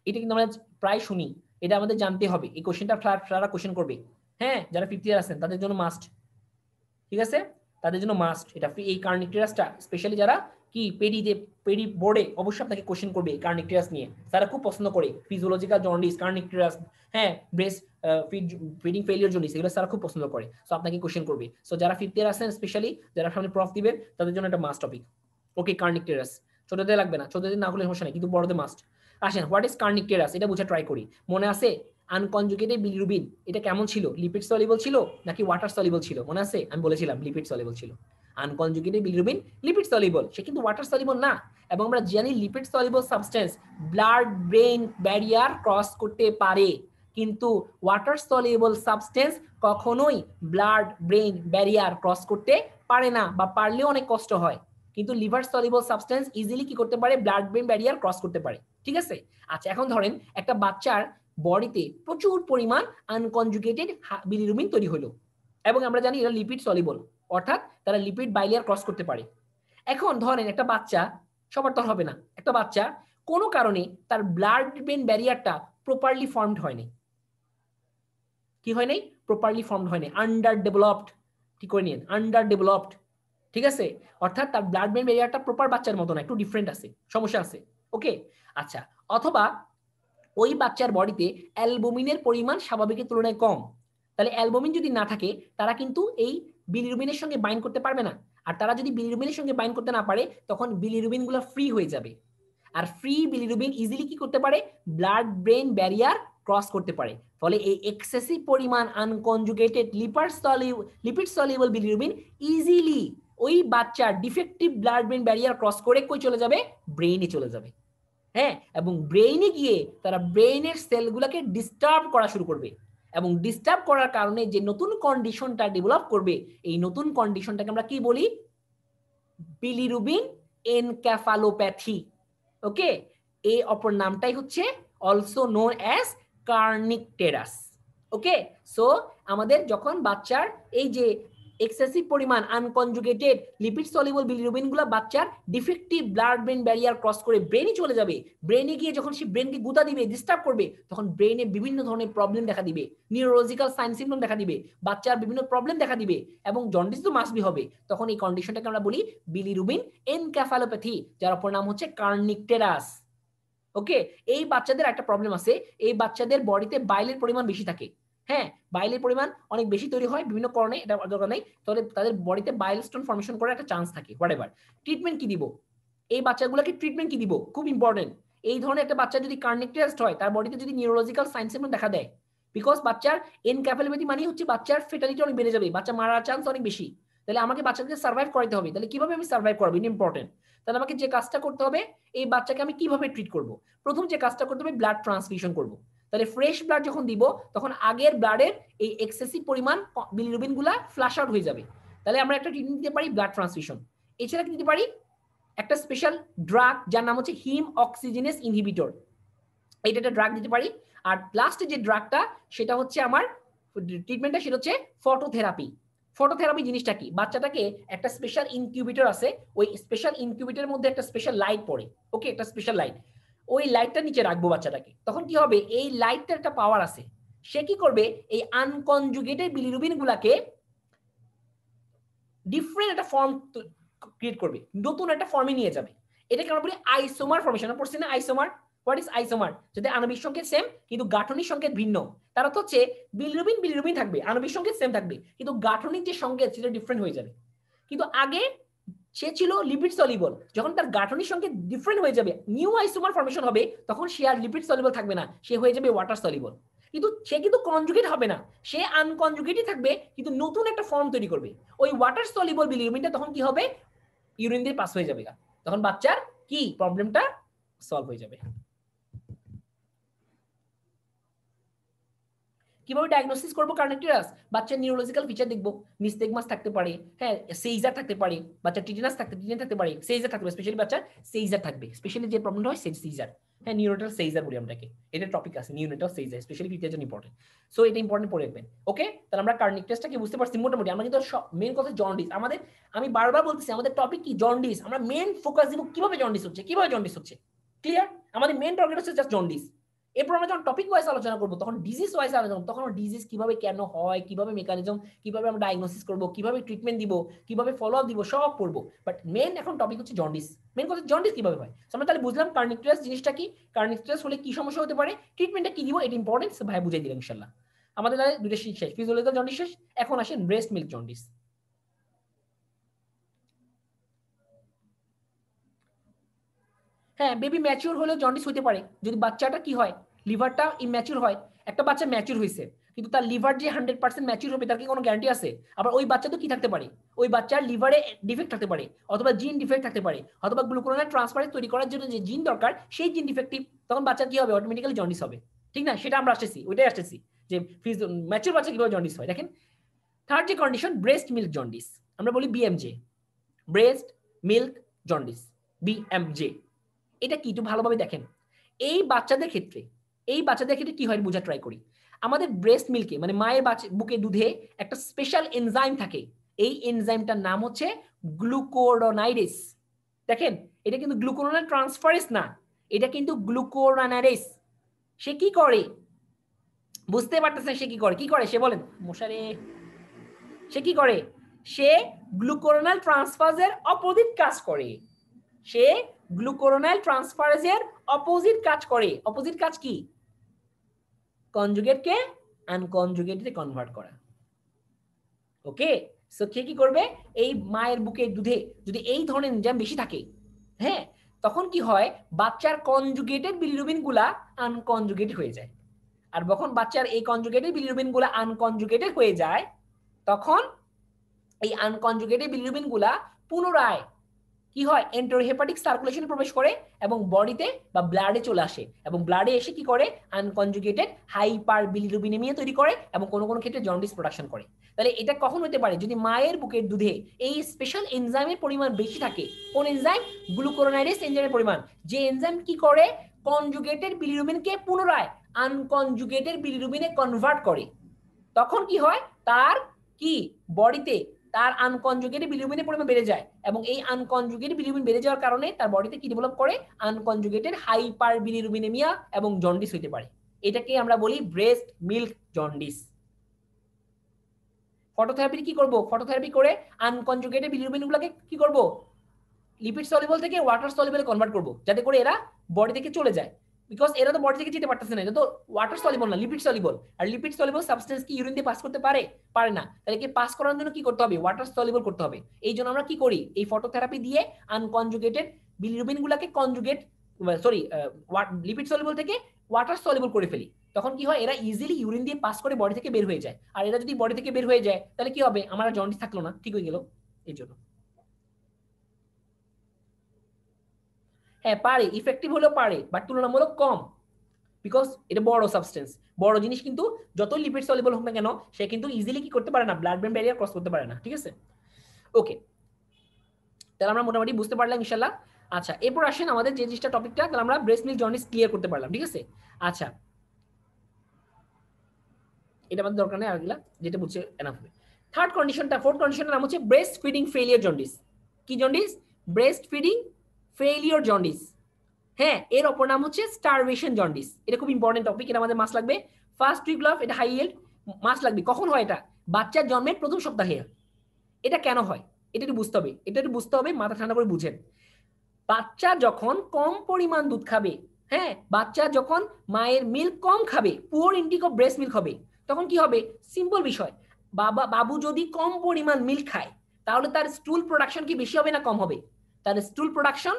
এটা কিন্তু আমরা প্রায় শুনি, এটা আমাদের জানতে হবে, এই কোশ্চেনটা ফ্লারা কোশ্চেন করবে, হ্যাঁ, যারা 5th ইয়ার আছেন তাদের জন্য মাস্ট। ঠিক আছে, তাদের জন্য মাস্ট এটা, এই কার্নিকটেরাসটা স্পেশালি যারা কি পেডি বোর্ডে অবশ্যই আপনাকে কোশ্চেন করবে কার্নিকটেরাস নিয়ে, তারা খুব পছন্দ করে ফিজিওলজিক্যাল জন্ডিস, কার্নিকটেরাস, হ্যাঁ, ব্রেস্ট ফিডিং ফেলিওর জন্ডিস, এগুলো তারা খুব পছন্দ করে, সো আপনাকে কোশ্চেন করবে। সো যারা 5th ইয়ার আছেন স্পেশালি, যারা সামনে প্রফ দিবেন, তাদের জন্য একটা মাস্ট টপিক। ওকে, কার্নিকটেরাস ছোটদের লাগবে না, ছোটদের না হলে সমস্যা নেই, কিন্তু বড়দের মাস্ট। আসেন, হোয়াট ইজ কার্নিকটেরাস, এটা বোঝা ট্রাই করি। মনে আছে আনকনজুগেটেড বিলিরুবিন এটা কেমন ছিল, লিপিড সলিবল ছিল নাকি ওয়াটার সলিবল ছিল? মনে আছে আমি বলেছিলাম লিপিড সলিবল ছিল। আনকনজুগেটেড বিলিরুবিন লিপিড সলিবল, সে কিন্তু ওয়াটার সলিবল না। এবং আমরা জানি lipid soluble substance blood brain barrier cross করতে পারে, কিন্তু ওয়াটার সলিবল সাবস্টেন্স কখনোই ব্লাড ব্রেন ব্যারিয়ার ক্রস করতে পারে না, বা পারলেও অনেক কষ্ট হয়। কিন্তু লিভার সলিবল সাবস্টেন্স ইজিলি কি করতে পারে, ব্লাড ব্রেন ব্যারিয়ার ক্রস করতে পারে। ঠিক আছে, আচ্ছা, এখন ধরেন একটা বাচ্চার বডিতে প্রচুর পরিমাণ আনকনজুগেটেড বিলিরুবিন তৈরি হলো, এবং আমরা জানি এরা লিপিড সলিবল, অর্থাৎ তারা লিপিড বাইলেয়ার ক্রস করতে পারে। এখন ধরেন একটা বাচ্চা, সবার তো হবে না, একটা বাচ্চা কোনো কারণে তার ব্লাড ব্রেন ব্যারিয়ারটা প্রপারলি ফর্মড হয়নি। কি হয় নাই, প্রপারলি ফর্মড হয়নি, আন্ডার ডেভেলপড, ঠিক করে নিন, আন্ডার ডেভেলপড। ঠিক আছে, অর্থাৎ তার ব্লাড ব্রেন ব্যারিয়ারটা প্রপার বাচ্চার মতো না, একটু ডিফারেন্ট আছে, সমস্যা আছে। ওকে, আচ্ছা, অথবা ওই বাচ্চার বডিতে অ্যালবুমিনের পরিমাণ স্বাভাবিকের তুলনায় কম, তাহলে অ্যালবুমিন যদি না থাকে, তারা কিন্তু এই বিলিরুবিনের সঙ্গে বাইন্ড করতে পারবে না। আর তারা যদি বিলিরুবিনের সঙ্গে বাইন্ড করতে না পারে, তখন বিলিরুবিন গুলো ফ্রি হয়ে যাবে। আর ফ্রি বিলিরুবিন ইজিলি কি করতে পারে, ব্লাড ব্রেন ব্যারিয়ার ক্রস করতে পারে। ফলে এই এক্সেসিভ পরিমাণ unconjugated lipid soluble bilirubin easily ওই বাচ্চার defective blood brain barrier cross করে কই চলে যাবে, ব্রেইনে চলে যাবে। হ্যাঁ, এবং ব্রেইনে গিয়ে তারা ব্রেইনের সেলগুলোকে ডিস্টার্ব করা শুরু করবে, এবং ডিস্টার্ব করার কারণে যে নতুন কন্ডিশনটা ডেভেলপ করবে, এই নতুন কন্ডিশনটাকে আমরা কি বলি, বিলিরুবিন এনকেফালোপ্যাথি। ওকে, এই অপর নামটাই হচ্ছে অলসো নোন অ্যাজ কার্নিকটেরাস। ওকে, সো আমাদের যখন বাচ্চার এই যে এক্সেসিভ পরিমাণ আনকনজুগেটেড লিপিড সলিউবল বিলিরুবিনগুলো বাচ্চার defective blood brain barrier cross করে ব্রেনে চলে যাবে, ব্রেনে গিয়ে যখন সে ব্রেনকে গুতা দিবে, ডিস্টার্ব করবে, তখন ব্রেনে বিভিন্ন ধরনের প্রবলেম দেখা দিবে, নিউরোলজিক্যাল সাইন সিম্পটম দেখা দিবে, বাচ্চার বিভিন্ন প্রবলেম দেখা দিবে, এবং জন্ডিস তো মাস্ট বি হবে। তখন এই কন্ডিশনটাকে আমরা বলি বিলিরুবিন এনকেফালোপ্যাথি, যার অপর নাম হচ্ছে কার্নিকটেরাস। ওকে, এই বাচ্চাদের একটা প্রবলেম আছে, এই বাচ্চাদের বডিতে বাইলের পরিমাণ বেশি থাকে। হ্যাঁ, বাইলের পরিমাণ অনেক বেশি তৈরি হয় বিভিন্ন কারণে, এটা দরকার নেই, তাহলে তাদের বডিতে বাইল স্টোন ফর্মেশন করার একটা চান্স থাকে। হোয়াটএভার, ট্রিটমেন্ট কি দিব, এই বাচ্চাগুলোকে ট্রিটমেন্ট কি দিব, খুব ইম্পর্টেন্ট। এই ধরনের একটা বাচ্চা যদি কার্নিকটেরাস হয়, তার বডিতে যদি নিউরোলজিক্যাল সাইন সিম্পটম দেখা দেয়, বিকজ বাচ্চার ইনক্যাপাবিলিটি মানে হচ্ছে বাচ্চার ফেটালিটি অনেক বেড়ে যাবে, বাচ্চা মারার চান্স অনেক বেশি। তাহলে আমাকে বাচ্চাকে সার্ভাইভ করাতে হবে। তাহলে কিভাবে আমি সার্ভাইভ করাবো, ইম্পর্টেন্ট। তাহলে আমাকে যে কাজটা করতে হবে, এই বাচ্চাকে আমি কিভাবে ট্রিট করব, প্রথম যে কাজটা করতে হবে ব্লাড ট্রান্সফিউশন করব। তাহলে ফ্রেশ ব্লাড যখন দিব তখন আগের ব্লাডের এই এক্সেসিভ পরিমাণ বিলিরুবিন গুলা ফ্লাশ আউট হয়ে যাবে। তাহলে আমরা একটা ট্রিটমেন্ট দিতে পারি ব্লাড ট্রান্সফিউশন। এছাড়া কি দিতে পারি একটা স্পেশাল ড্রাগ যার নাম হচ্ছে হিম অক্সিজেনেস ইনহিবিটর, এটা একটা ড্রাগ দিতে পারি। আর লাস্টে যে ড্রাগটা সেটা হচ্ছে আমার ট্রিটমেন্টটা, সেটা হচ্ছে ফটোথেরাপি। ফটোথেরাপি জিনিসটা কি, বাচ্চাটাকে একটা স্পেশাল ইনকিউবেটর আছে, ওই স্পেশাল ইনকিউবেটরের মধ্যে একটা স্পেশাল লাইট পড়ে, ওকে, একটা স্পেশাল লাইট, ওই লাইটটা নিচে রাখবো বাচ্চাটাকে। তখন কি হবে, এই লাইটটার একটা পাওয়ার আছে, সে কি করবে এই আনকনজুগেটেড বিলিরুবিন গুলাকে ডিফারেন্ট একটা ফর্ম ক্রিয়েট করবে, নতুন একটা ফর্মে নিয়ে যাবে। এটাকে আমরা বলি আইসোমার ফর্মেশন। পড়ছি না আইসোমার? What is isomer? যদি আণবিক সংকেত সেম কিন্তু গাঠনিক সংকেত ভিন্ন, তার অর্থ হচ্ছে বিলিরুবিন বিলিরুবিন থাকবে, আণবিক সংকেত সেম থাকবে, কিন্তু গাঠনিক যে সংকেত সেটা ডিফারেন্ট হয়ে যাবে। কিন্তু আগে সে ছিল লিপিড সলিবল, যখন তার গাঠনিক সংকেত ডিফারেন্ট হয়ে যাবে, নিউ আইসোমার ফর্মেশন হবে, তখন সে আর লিপিড সলিবল থাকবে না, সে হয়ে যাবে ওয়াটার সলিবল। কিন্তু সে কিন্তু কনজুগেট হবে না, সে আনকনজুগেটই থাকবে, কিন্তু নতুন একটা ফর্ম তৈরি করবে। ওই ওয়াটার সলিবল বিলিরুবিনটা তখন কি হবে, ইউরিন দিয়ে পাস হয়ে যাবে, তখন বাচ্চার কি প্রবলেমটা সলভ হয়ে যাবে। কিভাবে ডায়াগনোসিস করবো কার্নেক্টিরাস? বাচ্চার নিউরোলজিক্যাল ফিচার দেখবো, নিস্তেগমাস থাকতে পারে, হ্যাঁ সেইজার থাকতে পারে, বাচ্চার টিটেনাস থাকতে পারে, সেইজার থাকতে পারে, স্পেশালি বাচ্চার সেইজার থাকবে, স্পেশালি যে প্রবলেমটা হয় সেইজার, হ্যাঁ নিউরোটাল সেইজার বলি আমরাকে, এটা টপিক আছে নিউরোটাল সেইজার, স্পেশালি ফিচার জন্য ইম্পর্টেন্ট। সো এটা ইম্পর্টেন্ট পড়ে রাখবেন, ওকে। তাহলে আমরা কার্নেক্টিরাসটাকে বুঝতে পারছি মোটামুটি। আমরা কিন্তু মেন কথা জন্ডিস, আমাদের আমি বারবার বলতেছি আমাদের টপিক কি জন্ডিস, আমরা মেন ফোকাস দিব কিভাবে জন্ডিস হচ্ছে, কিভাবে জন্ডিস হচ্ছে, ক্লিয়ার? আমাদের মেন টার্গেট হচ্ছে জাস্ট জন্ডিস। এরপর আমরা যখন টপিক ওয়াইজ আলোচনা করবো, তখন ডিজিজ ওয়াইজ আলোচনা করবো, তখন ডিজিজ কিভাবে কেন হয়, কিভাবে মেকানিজম, কিভাবে আমরা ডায়াগনোসিস করবো, কিভাবে ট্রিটমেন্ট দিব, কিভাবে ফলো আপ দিব, সব পড়বো। বাট মেন এখন টপিক হচ্ছে জন্ডিস, মেন কথা জন্ডিস কিভাবে হয়। আমরা তাহলে বুঝলাম কার্নিকটিরাস জিনিসটা কি, কার্নিকটিরাস হলে কি সমস্যা হতে পারে, ট্রিটমেন্টটা কি দিব, এটা ইম্পর্টেন্ট, ভাই বুঝাই দিলাম ইনশাআল্লাহ। আমাদের তাহলে দুটো শেষ, ফিজিওলজিক্যাল জন্ডিস শেষ, এখন আসেন ব্রেস্ট মিল্ক জন্ডিস। হ্যাঁ, বেবি ম্যাচিউর হলেও জন্ডিস হতে পারে, যদি বাচ্চাটা কি হয়, লিভারটা ইম্যাচিউর হয়। একটা বাচ্চা ম্যাচিউর হয়েছে কিন্তু তার লিভার যে 100% ম্যাচিউর হবে তার কি কোনো গ্যারান্টি আছে? আবার ওই বাচ্চা তো কি থাকতে পারে, ওই বাচ্চার লিভারে ডিফেক্ট থাকতে পারে, অথবা জিন ডিফেক্ট থাকতে পারে, অথবা গ্লুকোরোনাল ট্রান্সফারেজ তৈরি করার জন্য যে জিন দরকার সেই জিন ডিফেক্টিভ, তখন বাচ্চা কি হবে, অটোমেটিক্যালি জন্ডিস হবে, ঠিক না? সেটা আমরা আসতেছি, ওইটাই আসতেছি যে ম্যাচিউর বাচ্চা কিভাবে জন্ডিস হয়। দেখেন থার্ড যে কন্ডিশন ব্রেস্ট মিল্ক জন্ডিস, আমরা বলি বিএমজে, ব্রেস্ট মিল্ক জন্ডিস, বিএমজে। এটা কি একটু ভালোভাবে দেখেন। এই বাচ্চাদের ক্ষেত্রে কি হয় বোঝা ট্রাই করি। আমাদের ব্রেস্ট মিল্কে মানে মায়ের বুকে দুধে একটা স্পেশাল এনজাইম থাকে, এই এনজাইমটার নাম হচ্ছে গ্লুকোরোনাইডেস। দেখেন এটা কিন্তু গ্লুকোরোনাল ট্রান্সফারেজ না, এটা কিন্তু গ্লুকোরোনাইডেস। সে কি করে বুঝতে পারতেছেন, সে কি করে, সে বলেন মশারে, সে কি করে, সে গ্লুকোরোনাল ট্রান্সফারেজের অপোজিট কাজ করে, সে গ্লুকোরোনাল ট্রান্সফারেজের অপোজিট কাজ করে। অপোজিট কাজ কি? কনজুগেটকে আনকনজুগেটে কনভার্ট করা, ওকে। সো সে কি করবে, এই মায়ের বুকে দুধে যদি এই ধরনের এনজাইম বেশি থাকে, হ্যাঁ, তখন কি হয়, বাচ্চার কনজুগেটেড বিলিরুবিন গুলা আনকনজুগেটেড হয়ে যায়। আর যখন বাচ্চার এই কনজুগেটেড বিলিরুবিন গুলা আনকনজুগেটেড হয়ে যায়, তখন এই আনকনজুগেটেড বিলিরুবিন গুলা পুনরায় কি হয়, এন্টারোহেপাটিক সার্কুলেশনে প্রবেশ করে এবং বডিতে বা ব্লাডে চলে আসে, এবং ব্লাডে এসে কি করে, আনকনজুগেটেড হাইপার বিলিরুবিনেমিয়া তৈরি করে এবং কোনো কোনো ক্ষেত্রে জন্ডিস প্রোডাকশন করে। তাহলে এটা কখন হতে পারে, যদি মায়ের বুকের দুধে এই স্পেশাল এনজাইমের পরিমাণ বেশি থাকে। কোন এনজাইম? গ্লুকোরোনাইডেস এনজাইমের পরিমাণ, যে এনজাইম কি করে, কনজুগেটেড বিলিরুবিনকে পুনরায় আনকনজুগেটেড বিলিরুবিনে কনভার্ট করে। তখন কি হয়, তার কি বডিতে তার আনকনজুগেটেড বিলিরুবিনের পরিমাণ বেড়ে যায়, এবং এই আনকনজুগেটেড বিলিরুবিন বেড়ে যাওয়ার কারণে তার বডিতে কি ডেভেলপ করে, আনকনজুগেটেড হাইপার বিলিরুবিনেমিয়া এবং জন্ডিস হতে পারে। এটাকে আমরা বলি ব্রেস্ট মিল্ক জন্ডিস। ফটোথেরাপি কি করব, ফটোথেরাপি করে আনকনজুগেটেড বিলিরুবিনগুলোকে কি করব, লিপিড সলিবল থেকে ওয়াটার সলিবলে কনভার্ট করব, যাতে করে এরা বডি থেকে চলে যায়। বিকজ এরা তো বডি থেকে যেতে পারতেছে না, এটা তো ওয়াটার সলিবল না, লিপিড সলিবল। আর লিপিড সলিবল সাবস্টেন্স কি ইউরিন দিয়ে পাস করতে পারে? পারে না। তাহলে কি পাস করার জন্য কি করতে হবে, ওয়াটার সলিবল করতে হবে। এই জন্য আমরা কি করি, এই ফটোথেরাপি দিয়ে আনকনজুগেটেড বিলিরুবিন গুলাকে কনজুগেট, সরি লিপিড সলিবল থেকে ওয়াটার সলিবল করে ফেলি, তখন কি হয়, এরা ইজিলি ইউরিন দিয়ে পাস করে বডি থেকে বের হয়ে যায়। আর এরা যদি বডি থেকে বের হয়ে যায় তাহলে কি হবে, আমার জন্ডিস থাকলো না, ঠিক হয়ে গেল। এই জন্য হ্যাঁ পারে, ইফেক্টিভ হলেও পারে, বাট তুলনামূলক কম, বিকজ এটা বড় সাবস্টেন্স, বড় জিনিস কিন্তু যত লিপিড সলিবল হোক না কেন সে কিন্তু ইজিলি কি করতে পারে না, ব্লাড ব্রেন ব্যারিয়ার ক্রস করতে পারে না, ঠিক আছে। ওকে, তাহলে আমরা মোটামুটি বুঝতে পারলাম ইনশাআল্লাহ। আচ্ছা এরপর আসেন আমাদের যে জিনিসটা টপিকটা, তাহলে আমরা ব্রেস্ট মিল্ক জন্ডিস ক্লিয়ার করতে পারলাম, ঠিক আছে। আচ্ছা এটা আমাদের দরকার নেই, আরগুলা যেটা বুঝছে এনাফ হবে। থার্ড কন্ডিশনটা, ফোর্থ কন্ডিশনের নাম হচ্ছে ব্রেস্ট ফিডিং ফেলিয়ার জন্ডিস। কি jaundice? Breast feeding failure jaundice. হ্যাঁ, এর অপর নাম হচ্ছে স্টারভেশন জন্ডিস। এটা খুব ইম্পর্টেন্ট টপিক, এটা আমাদের মাস লাগবে। ফার্স্ট উইক অফ, এটা হাই ইয়েল্ড মাস লাগবে। কখন হয় এটা? বাচ্চার জন্মের প্রথম সপ্তাহে। এটা কেন হয় এটা একটু বুঝতে হবে, এটা একটু বুঝতে হবে, মাথা ঠান্ডা করে বুঝেন। বাচ্চা যখন কম পরিমাণ দুধ খাবে, হ্যাঁ বাচ্চা যখন মায়ের মিল্ক কম খাবে, poor intake of breast milk হবে, তখন কি হবে, সিম্পল বিষয়, বাবু যদি কম পরিমাণ মিল্ক খায় তাহলে তার স্টুল প্রোডাকশন কি বেশি হবে না কম হবে? তার স্টুল প্রোডাকশন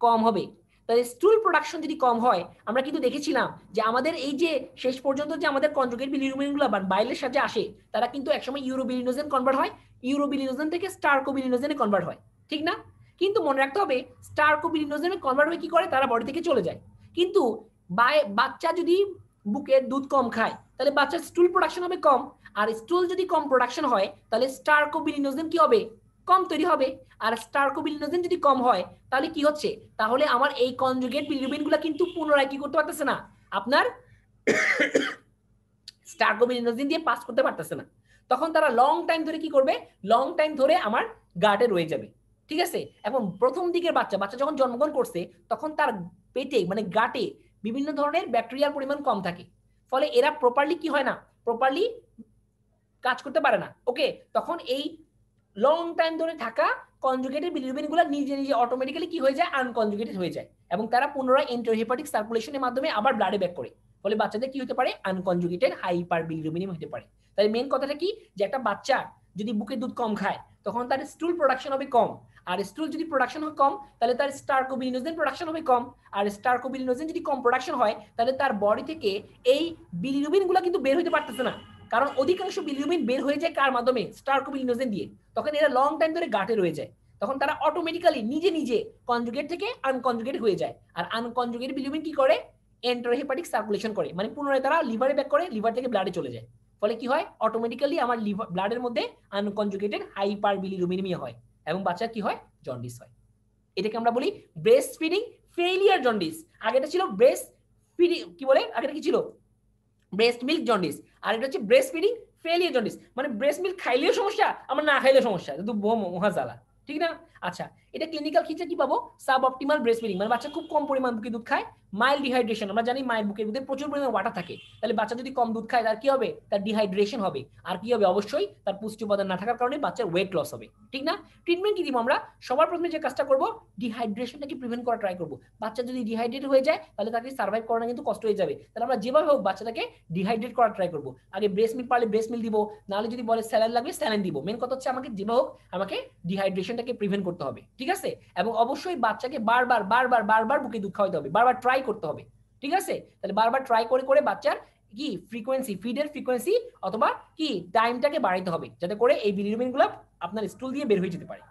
কম হবে। তাহলে স্টুল প্রোডাকশন যদি কম হয়, আমরা কিন্তু দেখেছিলাম যে আমাদের এই যে শেষ পর্যন্ত যে আমাদের কনজুগেট বিলিরুবিনগুলো বাইলের সাথে আসে, তারা কিন্তু একসময় ইউরোবিলিনোজেন কনভার্ট হয়, ইউরোবিলিনোজেন থেকে স্টারকোবিলিনোজেনে কনভার্ট হয়, ঠিক না? কিন্তু মনে রাখতে হবে স্টারকোবিলিনোজেনে কনভার্ট হয়ে কি করে, তারা বডি থেকে চলে যায়। কিন্তু বাচ্চা যদি বুকে দুধ কম খায় তাহলে বাচ্চার স্টুল প্রোডাকশন হবে কম, আর স্টুল যদি কম প্রোডাকশন হয় তাহলে স্টারকোবিলিনোজেন কি হবে, কম তৈরি হবে। আর স্টারকোবিলিনোজেন যদি কম হয় তাহলে কি হচ্ছে, তাহলে আমার এই কনজুগেট বিলিরুবিনগুলো কিন্তু পুনরায় কি করতে পারতেছে না, আপনার স্টারকোবিলিনোজেন দিয়ে পাস করতে পারতেছে না। তখন তারা লং টাইম ধরে কি করবে, লং টাইম ধরে আমার গাটে রয়ে যাবে, ঠিক আছে। এবং প্রথম দিকের বাচ্চা যখন জন্মগ্রহণ করছে তখন তার পেটে মানে গাটে বিভিন্ন ধরনের ব্যাকটেরিয়ার পরিমাণ কম থাকে, ফলে এরা প্রপারলি কি হয় না, প্রপারলি কাজ করতে পারে না। ওকে, তখন এই লং টাইম ধরে থাকা কনজুগেটেড বিলিরুবিনগুলো নিজে নিজে অটোমেটিক্যালি কি হয়ে যায়, আনকনজুগেটেড হয়ে যায়, এবং তারা পুনরায় এন্টারহেপাটিক সার্কুলেশনের মাধ্যমে আবার ব্লাডে ব্যাক করে। ফলে বাচ্চাদের কি হতে পারে, আনকনজুগেটেড হাইপার বিলিরুবিনিয়াম হতে পারে। তাই মেন কথাটা কি, যে একটা বাচ্চা যদি বুকে দুধ কম খায় তখন তার স্টুল প্রোডাকশন হবে কম, আর স্টুল যদি প্রোডাকশন হয় কম তাহলে তার স্টারকোবিলিনোজেন প্রোডাকশন হবে কম, আর স্টারকোবিলিনোজেন যদি কম প্রোডাকশন হয় তাহলে তার বডি থেকে এই বিলিরুবিনগুলো কিন্তু বের হতে পারতেছে না, কারণ অধিকাংশ বিলিরুবিন বের হয়ে যায় কার মাধ্যমে, স্টারকোবিলিনোজেন দিয়ে। তখন এরা লং টাইম ধরে গাটে রয়ে যায়, তখন তারা অটোমেটিক্যালি নিজে নিজে কনজুগেট থেকে আনকনজুগেট হয়ে যায়। আর আনকনজুগেট বিলিরুবিন কি করে, এন্টারহেপাটিক সার্কুলেশন করে, মানে পুনরায় তারা লিভারে ব্যাক করে, লিভার থেকে ব্লাডে চলে যায়। ফলে কি হয়, অটোমেটিক্যালি আমার লিভার ব্লাডের মধ্যে আনকনজুগেটেড হাইপার বিলিরুবিনিমিয়া হয়, এবং বাচ্চা কি হয়, জন্ডিস হয়। এটাকে আমরা বলি ব্রেস্ট ফিডিং ফেইলিয়ার জন্ডিস। আগেটা ছিল ব্রেস্ট ফিডিং, কি বলে আগেটা কি ছিল, ব্রেস্ট মিল্ক জন্ডিস। আর এটা হচ্ছে ব্রেস্ট ফিডিং ফেলিয়ার জন্ডিস, মানে ব্রেস্ট মিল্ক খাইলেও সমস্যা, আমার না খাইলেও সমস্যা, কিন্তু মহাজালা, ঠিক না? আচ্ছা, এটা ক্লিনিক্যাল ক্ষেত্রে কি পাবো, সাব অপটিমাল ব্রেস্ট ফিডিং, মানে বাচ্চা খুব কম পরিমাণ বুকে দুধ খায়, মাইল্ড ডিহাইড্রেশন। আমরা জানি মায়ের বুকের মধ্যে প্রচুর পরিমাণ ওয়াটার থাকে, তাহলে বাচ্চা যদি কম দুধ খায় তার কি হবে, তার ডিহাইড্রেশন হবে। আর কি হবে, অবশ্যই তার পুষ্টি উপাদান না থাকার কারণে বাচ্চার ওয়েট লস হবে, ঠিক না? ট্রিটমেন্ট কি দিব আমরা, সবার প্রথমে যে কাজটা করবো, ডিহাইড্রেশনটাকে প্রিভেন্ট করা ট্রাই করবো। বাচ্চা যদি ডিহাইড্রেট হয়ে যায় তাহলে তাকে সার্ভাইভ করানো কিন্তু কষ্ট হয়ে যাবে, তাহলে আমরা যেভাবে হোক বাচ্চাটাকে ডিহাইড্রেট করার ট্রাই করবো। আগে ব্রেস্ট মিল্ক পারলে ব্রেস্ট মিল্ক দিব, নাহলে যদি বলে স্যালাইন লাগবে স্যালাইন দিব। মেন কথা হচ্ছে আমাকে যেভাবে হোক আমাকে ডিহাইড্রেশনটাকে প্রিভেন্ট করতে হবে, ঠিক আছে। এবং অবশ্যই বাচ্চাকে বারবার বারবার বারবার বুকে দুধ খাওয়াতে হবে, বারবার ট্রাই করতে হবে, ঠিক আছে। তাহলে বারবার ট্রাই করে করে বাচ্চার কি ফ্রিকোয়েন্সি, ফিডের ফ্রিকোয়েন্সি অথবা কি টাইমটাকে বাড়াইতে হবে, যাতে করে এই বিলিরুবিনগুলো আপনার স্টুল দিয়ে বের হয়ে যেতে পারে।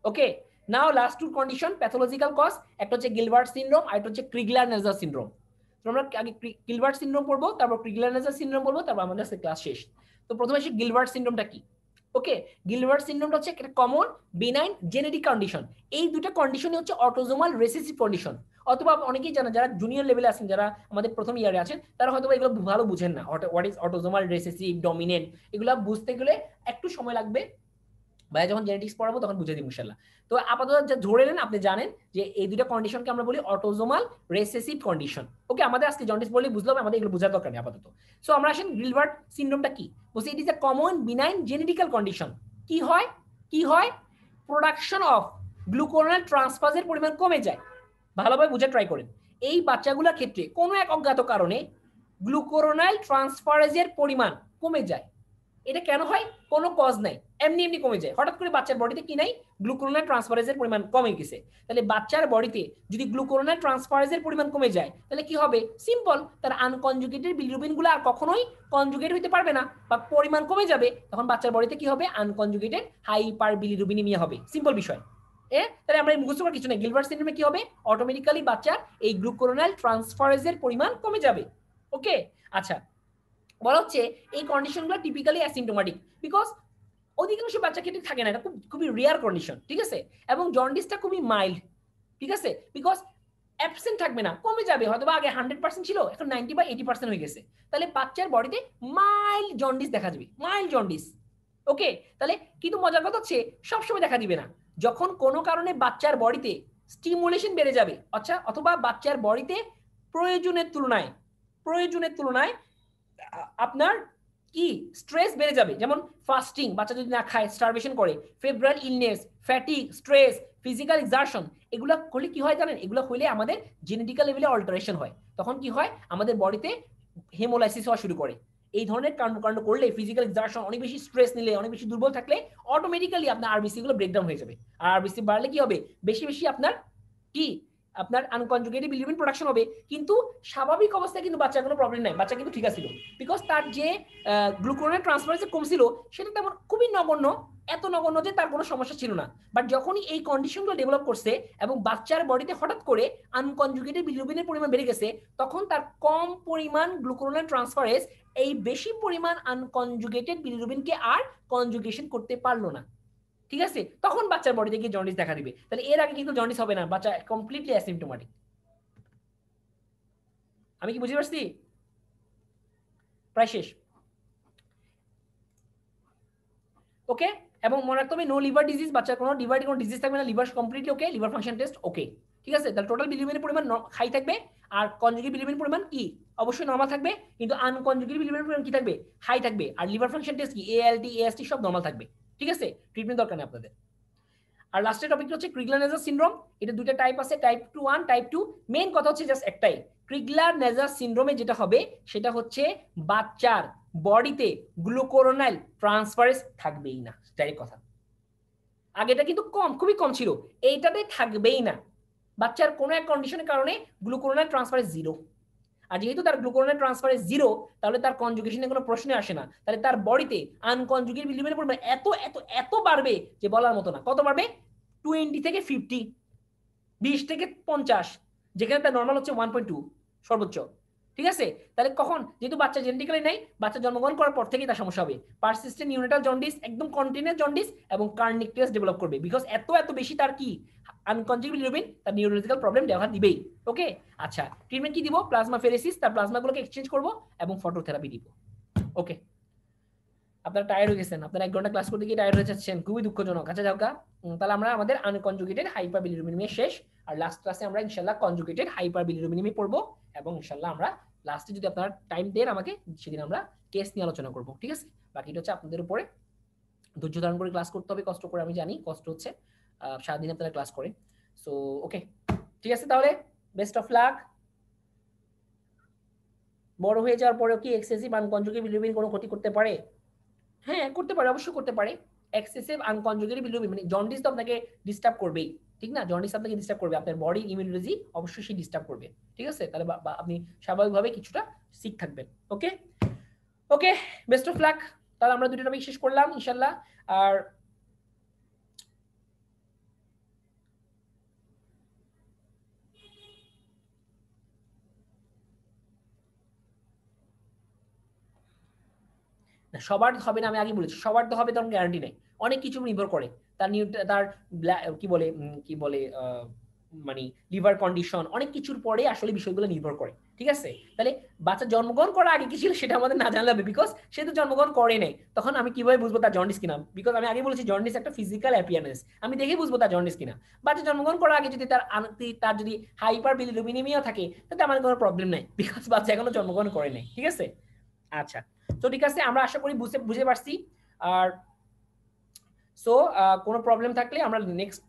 Okay, now last two condition pathological cause, একটা হচ্ছে গিলবার্ট সিনড্রোম আর একটা হচ্ছে ক্রিগলার নেজার সিনড্রোম। তো আমরা আগে গিলবার্ট সিনড্রোম পড়বো, তারপর ক্রিগলার নেজার সিনড্রোম পড়বো, তারপর আমাদের ক্লাস শেষ। তো প্রথমে আসি গিলবার্ট সিনড্রোমটা কি। ওকে, গিলবার্ট সিনড্রোমটা হচ্ছে একটা কমন বেনাইন জেনেটিক কন্ডিশন। এই দুটো কন্ডিশনই হচ্ছে অটোজোমাল রেসেসিভ কন্ডিশন, অথবা অনেকেই জানেন যারা জুনিয়র লেভেলে আছেন, যারা আমাদের প্রথম ইয়ারে আছেন, তারা হয়তো এগুলো ভালো বুঝেন না, what is autosomal recessive dominant, এগুলো বুঝতে গেলে একটু সময় লাগবে, ভাই যখন জেনেটিক্স পড়াবো তখন বুঝে দিব ইনশাআল্লাহ। তো আপাতত যা ধরে নেন, আপনি জানেন যে এই দুটো কন্ডিশনকে আমরা বলি অটোজোমাল রেসেসিভ কন্ডিশন। ওকে, আমাদের আজকে জন্ডিস বললে বুঝলাম, আমাদের এগুলো বোঝার দরকার নেই আপাতত। সো আমরা আসেন গিলবার্ট সিনড্রোমটা কি, বলছি it is a common benign genetical condition. কি হয়, কি হয়, প্রোডাকশন অফ গ্লুকোরোনাল ট্রান্সফাজের পরিমাণ কমে যায়। ভালোভাবে বুঝে ট্রাই করেন, এই বাচ্চাগুলোর ক্ষেত্রে কোনো এক অজ্ঞাত কারণে গ্লুকোরোনাল ট্রান্সফারেজের পরিমাণ কমে যায়। এটা কেন হয়? কোনো কজ নাই, এমনি এমনি কমে যায়। হঠাৎ করে বাচ্চার বডিতে কি নাই? গ্লুকুরোনাইল ট্রান্সফারেজের পরিমাণ কমে গেছে। তাহলে বাচ্চার বডিতে যদি গ্লুকুরোনাইল ট্রান্সফারেজের পরিমাণ কমে যায়, তাহলে কি হবে? সিম্পল, তার আনকনজুগেটেড বিলিরুবিনগুলো আর কখনোই কনজুগেট হইতে পারবে না, বা পরিমাণ কমে যাবে। তখন বাচ্চার বডিতে কি হবে? আনকনজুগেটেড হাইপার বিলিরুবিনিমিয়া হবে। সিম্পল বিষয়। তাহলে আমরা মুখস্থ করার কিছু নেই। গিলবার্ট সিনড্রোমে কি হবে? অটোমেটিক্যালি বাচ্চার এই গ্লুকুরোনাইল ট্রান্সফারেজের পরিমাণ কমে যাবে। ওকে, আচ্ছা, বলা হচ্ছে এই কন্ডিশনগুলো টিপিক্যালি অ্যাসিম্পটোমেটিক, বিকজ অধিকাংশ বাচ্চা ক্ষেত্রে থাকে না, এটা খুবই রেয়ার কন্ডিশন, ঠিক আছে? এবং জন্ডিসটা খুবই মাইল্ড, ঠিক আছে? বিকজ অ্যাবসেন্ট থাকবে না, কমে যাবে। হয়তো আগে 100% ছিল, এখন 90 বা 80% হয়ে গেছে। তাহলে বাচ্চার বডিতে মাইল্ড জন্ডিস দেখা যাবে, মাইল্ড জন্ডিস। ওকে, তাহলে কিন্তু মজার কথা হচ্ছে সবসময় দেখা দিবে না। যখন কোনো কারণে বাচ্চার বডিতে স্টিমুলেশন বেড়ে যাবে, আচ্ছা, অথবা বাচ্চার বডিতে প্রয়োজনের তুলনায় আপনার কি স্ট্রেস বেড়ে যাবে, যেমন ফাস্টিং, বাচ্চা যদি না খায়, স্টারভেশন করে, febrile illness, fatigue, stress, physical exertion, এগুলা হলে কি হয় জানেন? এগুলো হলে আমাদের জেনেটিক্যাল লেভেলে অল্টারেশন হয়। তখন কি হয়? আমাদের বডিতে হেমোলাইসিস হওয়া শুরু করে। এই ধরনের কাণ্ড করলে, ফিজিক্যাল এক্সারশন, অনেক বেশি স্ট্রেস নিলে, অনেক বেশি দুর্বল থাকলে অটোমেটিক্যালি আপনার আরবিসি গুলো ব্রেকডাউন হয়ে যাবে। আর আরবিসি বাড়লে কি হবে? বেশি বেশি আপনার কি আপনার আনকনজুগেটেড বিলিরুবিন প্রোডাকশন হবে। কিন্তু স্বাভাবিক অবস্থায় কিন্তু বাচ্চার কোনো প্রবলেম নাই, বাচ্চা কিন্তু ঠিক আছিল, বিকজ তার যে গ্লুকোনের ট্রান্সফারেন্স কমছিল সেটা তেমন খুবই নগণ্য, এত নগণ্য যে তার কোনো সমস্যা ছিল না। বাট যখনই এই কন্ডিশনগুলো ডেভেলপ করছে এবং বাচ্চার বডিতে হঠাৎ করে আনকনজুগেটেড বিলিরুবিনের পরিমাণ বেড়ে গেছে, তখন তার কম পরিমাণ গ্লুকোনের ট্রান্সফারেন্স এই বেশি পরিমাণ আনকনজুগেটেড বিলিরুবিনকে আর কনজুগেশন করতে পারলো না, ঠিক আছে? তখন বাচ্চার বডিতে গিয়ে জন্ডিস দেখা দিবে। তাহলে এর আগে কিন্তু জন্ডিস হবে না, বাচ্চা কমপ্লিটলি অ্যাসিম্পটোমেটিক। আমি কি বুঝতে পারছি? প্রায় শেষ। ওকে, এবং মনে রাখতে হবে নো লিভার ডিজিজ, বাচ্চার কোনো লিভারে কোনো ডিজিজ থাকবে না, লিভার কমপ্লিটলি ওকে, লিভার ফাংশন টেস্ট ওকে, ঠিক আছে? তাহলে টোটাল বিলিরুবিনের পরিমাণ হাই থাকবে, আর কনজুগেট বিলিরুবিন পরিমাণ কি অবশ্যই নরমাল থাকবে, কিন্তু আনকনজুগেট বিলিরুবিনের পরিমাণ কি থাকবে? হাই থাকবে। আর লিভার ফাংশন টেস্ট কি এএলটি এএসটি সব নরমাল থাকবে, ঠিক আছে? ট্রিটমেন্ট দরকার নেই আপনাদের। আর লাস্টের টপিকটা হচ্ছে ক্রিগলার নেজার সিনড্রোম। এটা দুইটা টাইপ আছে, টাইপ 1, টাইপ 2। মেইন কথা হচ্ছে জাস্ট একটাই, ক্রিগলার নেজার সিনড্রোমে যেটা হবে সেটা হচ্ছে বাচ্চার বডিতে গ্লুকুরোনাইল ট্রান্সফারেন্স থাকবেই না, ডাইরেক্ট কথা। আগেটা কিন্তু খুবই কম ছিল, এইটাতে থাকবেই না। বাচ্চার কোনো এক কন্ডিশনের কারণে গ্লুকুরোনাইল ট্রান্সফারেন্স জিরো। আর যেহেতু তার গ্লুকুরোনাইল ট্রান্সফারেন্স জিরো, তাহলে তার কনজুগেশনের কোনো প্রশ্নই আসে না। তাহলে তার বডিতে আনকনজুগেট বিলিরুবিনের পরিমাণ এত এত এত বাড়বে যে বলার মতো না। কত বাড়বে? 20 থেকে 50, 20 থেকে 50, যেখানে তার নর্মাল হচ্ছে 1.2 সর্বোচ্চ, ঠিক আছে? তাহলে কখন? যেহেতু বাচ্চা জেনেটিক্যালি নাই, বাচ্চা জন্মগ্রহণ করার পর থেকেই তার সমস্যা হবে। পারসিস্টেন্ট নিউনেটাল জন্ডিস, একদম কন্টিনিউয়াস জন্ডিস, এবং কার্নিক টেস্ট ডেভেলপ করবে, বিকজ এত এত বেশি তার কি আনকনজুগেট বিলিরুবিন, তার নিউরোলজিক্যাল প্রবলেম দেখা দিবেই। ওকে, আচ্ছা, ট্রিটমেন্ট কি দিব? প্লাজমা ফেরেসিস, তার প্লাজমাগুলোকে এক্সচেঞ্জ করব, এবং ফটোথেরাপি দিব। ওকে, আপনারা টায়ার্ড হয়ে গেছেন, আপনারা 1 ঘন্টা ক্লাস করতে গিয়ে টায়ার্ড হয়ে যাচ্ছেন, খুবই দুঃখজনক। আচ্ছা যাও, তাহলে আমরা আমাদের আনকনজুগেটেড হাইপার বিলিরুবিনেমিয়া শেষ। আর লাস্ট ক্লাসে আমরা ইনশাআল্লাহ কনজুগেটেড হাইপার বিলিরুবিনেমিয়া পড়বো, এবং ইনশাআল্লাহ আমরা লাস্টে যদি আপনারা টাইম দেন আমাকে, সেদিন আমরা কেস নিয়ে আলোচনা করব, ঠিক আছে? বাকিটা হচ্ছে আপনাদের উপরে, ধৈর্য ধারণ করে ক্লাস করতে হবে, কষ্ট করে, আমি জানি কষ্ট হচ্ছে, সারাদিন আপনারা ক্লাস করে। সো ওকে, ঠিক আছে, তাহলে বেস্ট অফ লাক। বড় হয়ে যাওয়ার পরেও কি এক্সেসিভ আনকনজুগেটেড বিলিরুবিন কোনো ক্ষতি করতে পারে? হ্যাঁ, করতে পারে, অবশ্যই করতে পারে। এক্সেসিভ আনকনজুগেটেড বিলিরুবিন মানে জন্ডিস তো আপনাকে ডিস্টার্ব করবেই, ঠিক না? জন্ডিস আপনাকে ডিস্টার্ব করবে, আপনার বডি ইমিউনোলজি অবশ্যই সে ডিস্টার্ব করবে, ঠিক আছে? তাহলে আপনি স্বাভাবিকভাবে কিছুটা সিক থাকবেন। ওকে ওকে, বেস্ট অফ লাক। তাহলে আমরা দুটো টপিক শেষ করলাম ইনশাআল্লাহ। আর সবার হবে না, আমি আগে বলেছি, সবার তো হবে তখন গ্যারান্টি নেই, অনেক কিছু নির্ভর করে। তার কি বলে মানে লিভার কন্ডিশন, অনেক কিছুর পরে আসলে বিষয়গুলো নির্ভর করে, ঠিক আছে? তাহলে বাচ্চা জন্মগ্রহণ করার আগে কি ছিল সেটা আমাদের না জানলে হবে, বিকজ সে তো জন্মগ্রহণ করে নাই। তখন আমি কিভাবে বুঝবো তার জন্ডিস কিনা? বিকজ আমি আগে বলেছি জন্ডিস একটা ফিজিক্যাল অ্যাপিয়ারেন্স, আমি দেখে বুঝবো তার জন্ডিস কিনা। বাচ্চা জন্মগ্রহণ করার আগে যদি তার যদি হাইপার বিলিরুবিনেমিয়া থাকে, তাতে আমার কোনো প্রবলেম নাই, বিকজ বাচ্চা এখনো জন্মগ্রহণ করে নাই, ঠিক আছে? আচ্ছা, তো ঠিক আছে, আমরা আশা করি বুঝে পারছি। আর সো কোনো প্রবলেম থাকলে আমরা নেক্সট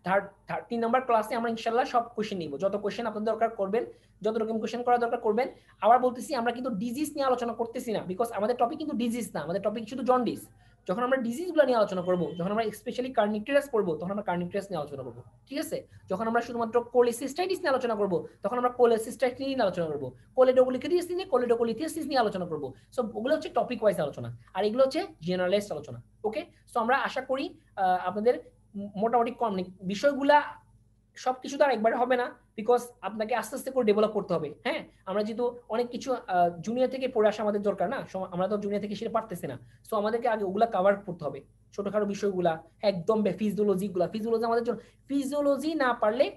3 নম্বর ক্লাসে আমরা ইনশাআল্লাহ সব কোশ্চেন নিব, যত কোশ্চেন আপনাদের দরকার করবেন, যত রকম কোশ্চেন করা দরকার করবেন। আবার বলতেছি, আমরা কিন্তু ডিজিজ নিয়ে আলোচনা করতেছি না, বিকজ আমাদের টপিক কিন্তু ডিজিজ না, আমাদের টপিক শুধু জন্ডিস। যখন আমরা ডিজিজগুলো নিয়ে আলোচনা করব, যখন আমরা স্পেশালি কার্নিকটেরাস পড়বো, তখন আমরা কার্নিকটেরাস নিয়ে আলোচনা করব, ঠিক আছে? যখন আমরা শুধুমাত্র কোলেসিস্টাইটিস নিয়ে আলোচনা করব, তখন আমরা কোলেসিস্টাইটিস নিয়ে আলোচনা করব, কোলেডোকোলিথিয়াসিস নিয়ে কোলেডোকোলিথিয়াসিস নিয়ে আলোচনা করব। সো ওগুলো হচ্ছে টপিক ওয়াইজ আলোচনা, আর এগুলো হচ্ছে জেনারেলাইজড আলোচনা। ওকে, সো আমরা আশা করি আপনাদের মোটামুটি কম বিষয়গুলা সবকিছু তো আর একবারে হবে না, বিকজ আপনাকে আস্তে আস্তে করে ডেভেলপ করতে হবে। হ্যাঁ, আমরা যেহেতু অনেক কিছু জুনিয়র থেকে পড়ে আসা আমাদের দরকার না, আমরা তো জুনিয়র থেকে সেটা পারতেছি না। সো আমাদেরকে আগে ওগুলা কভার করতে হবে, ছোটখাটো বিষয়গুলা একদম ফিজিওলজি আমাদের জন্য। ফিজিওলজি না পারলে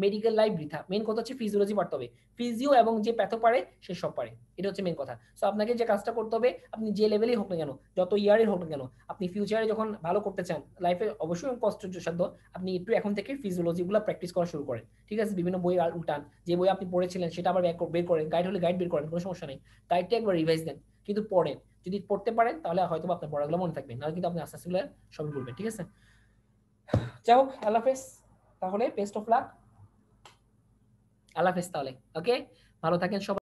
মেডিকেল লাইফ বৃথা। মেন কথা হচ্ছে ফিজিওলজি পারতে হবে, ফিজিও এবং যে প্যাথো পারে সে সব পারে, এটা হচ্ছে মেন কথা। সো আপনাকে যে কাজটা করতে হবে, আপনি যে লেভেলেই হোক না কেন, যত ইয়ারের হোক না কেন, আপনি ফিউচারে যখন ভালো করতে চান লাইফে, অবশ্যই কষ্টসাধ্য, আপনি একটু এখন থেকে ফিজিওলজিগুলো প্র্যাকটিস করা শুরু করেন, ঠিক আছে? বিভিন্ন বই উল্টান, যে বই আপনি পড়েছিলেন সেটা আবার বের করেন, গাইড হলে গাইড বের করেন, কোনো সমস্যা নেই, গাইডটা একবার রিভাইজ দেন, কিন্তু পড়েন। যদি পড়তে পারেন তাহলে হয়তো আপনার পড়াগুলো মনে থাকবে, নাহলে কিন্তু আপনি আস্তে আস্তে সবই বলবেন, ঠিক আছে? যাই হোক, আল্লাহ হাফেজ, তাহলে বেস্ট অফ লাক, আল্লাহ হাফেজ তাহলে। ওকে, ভালো থাকেন সবাই।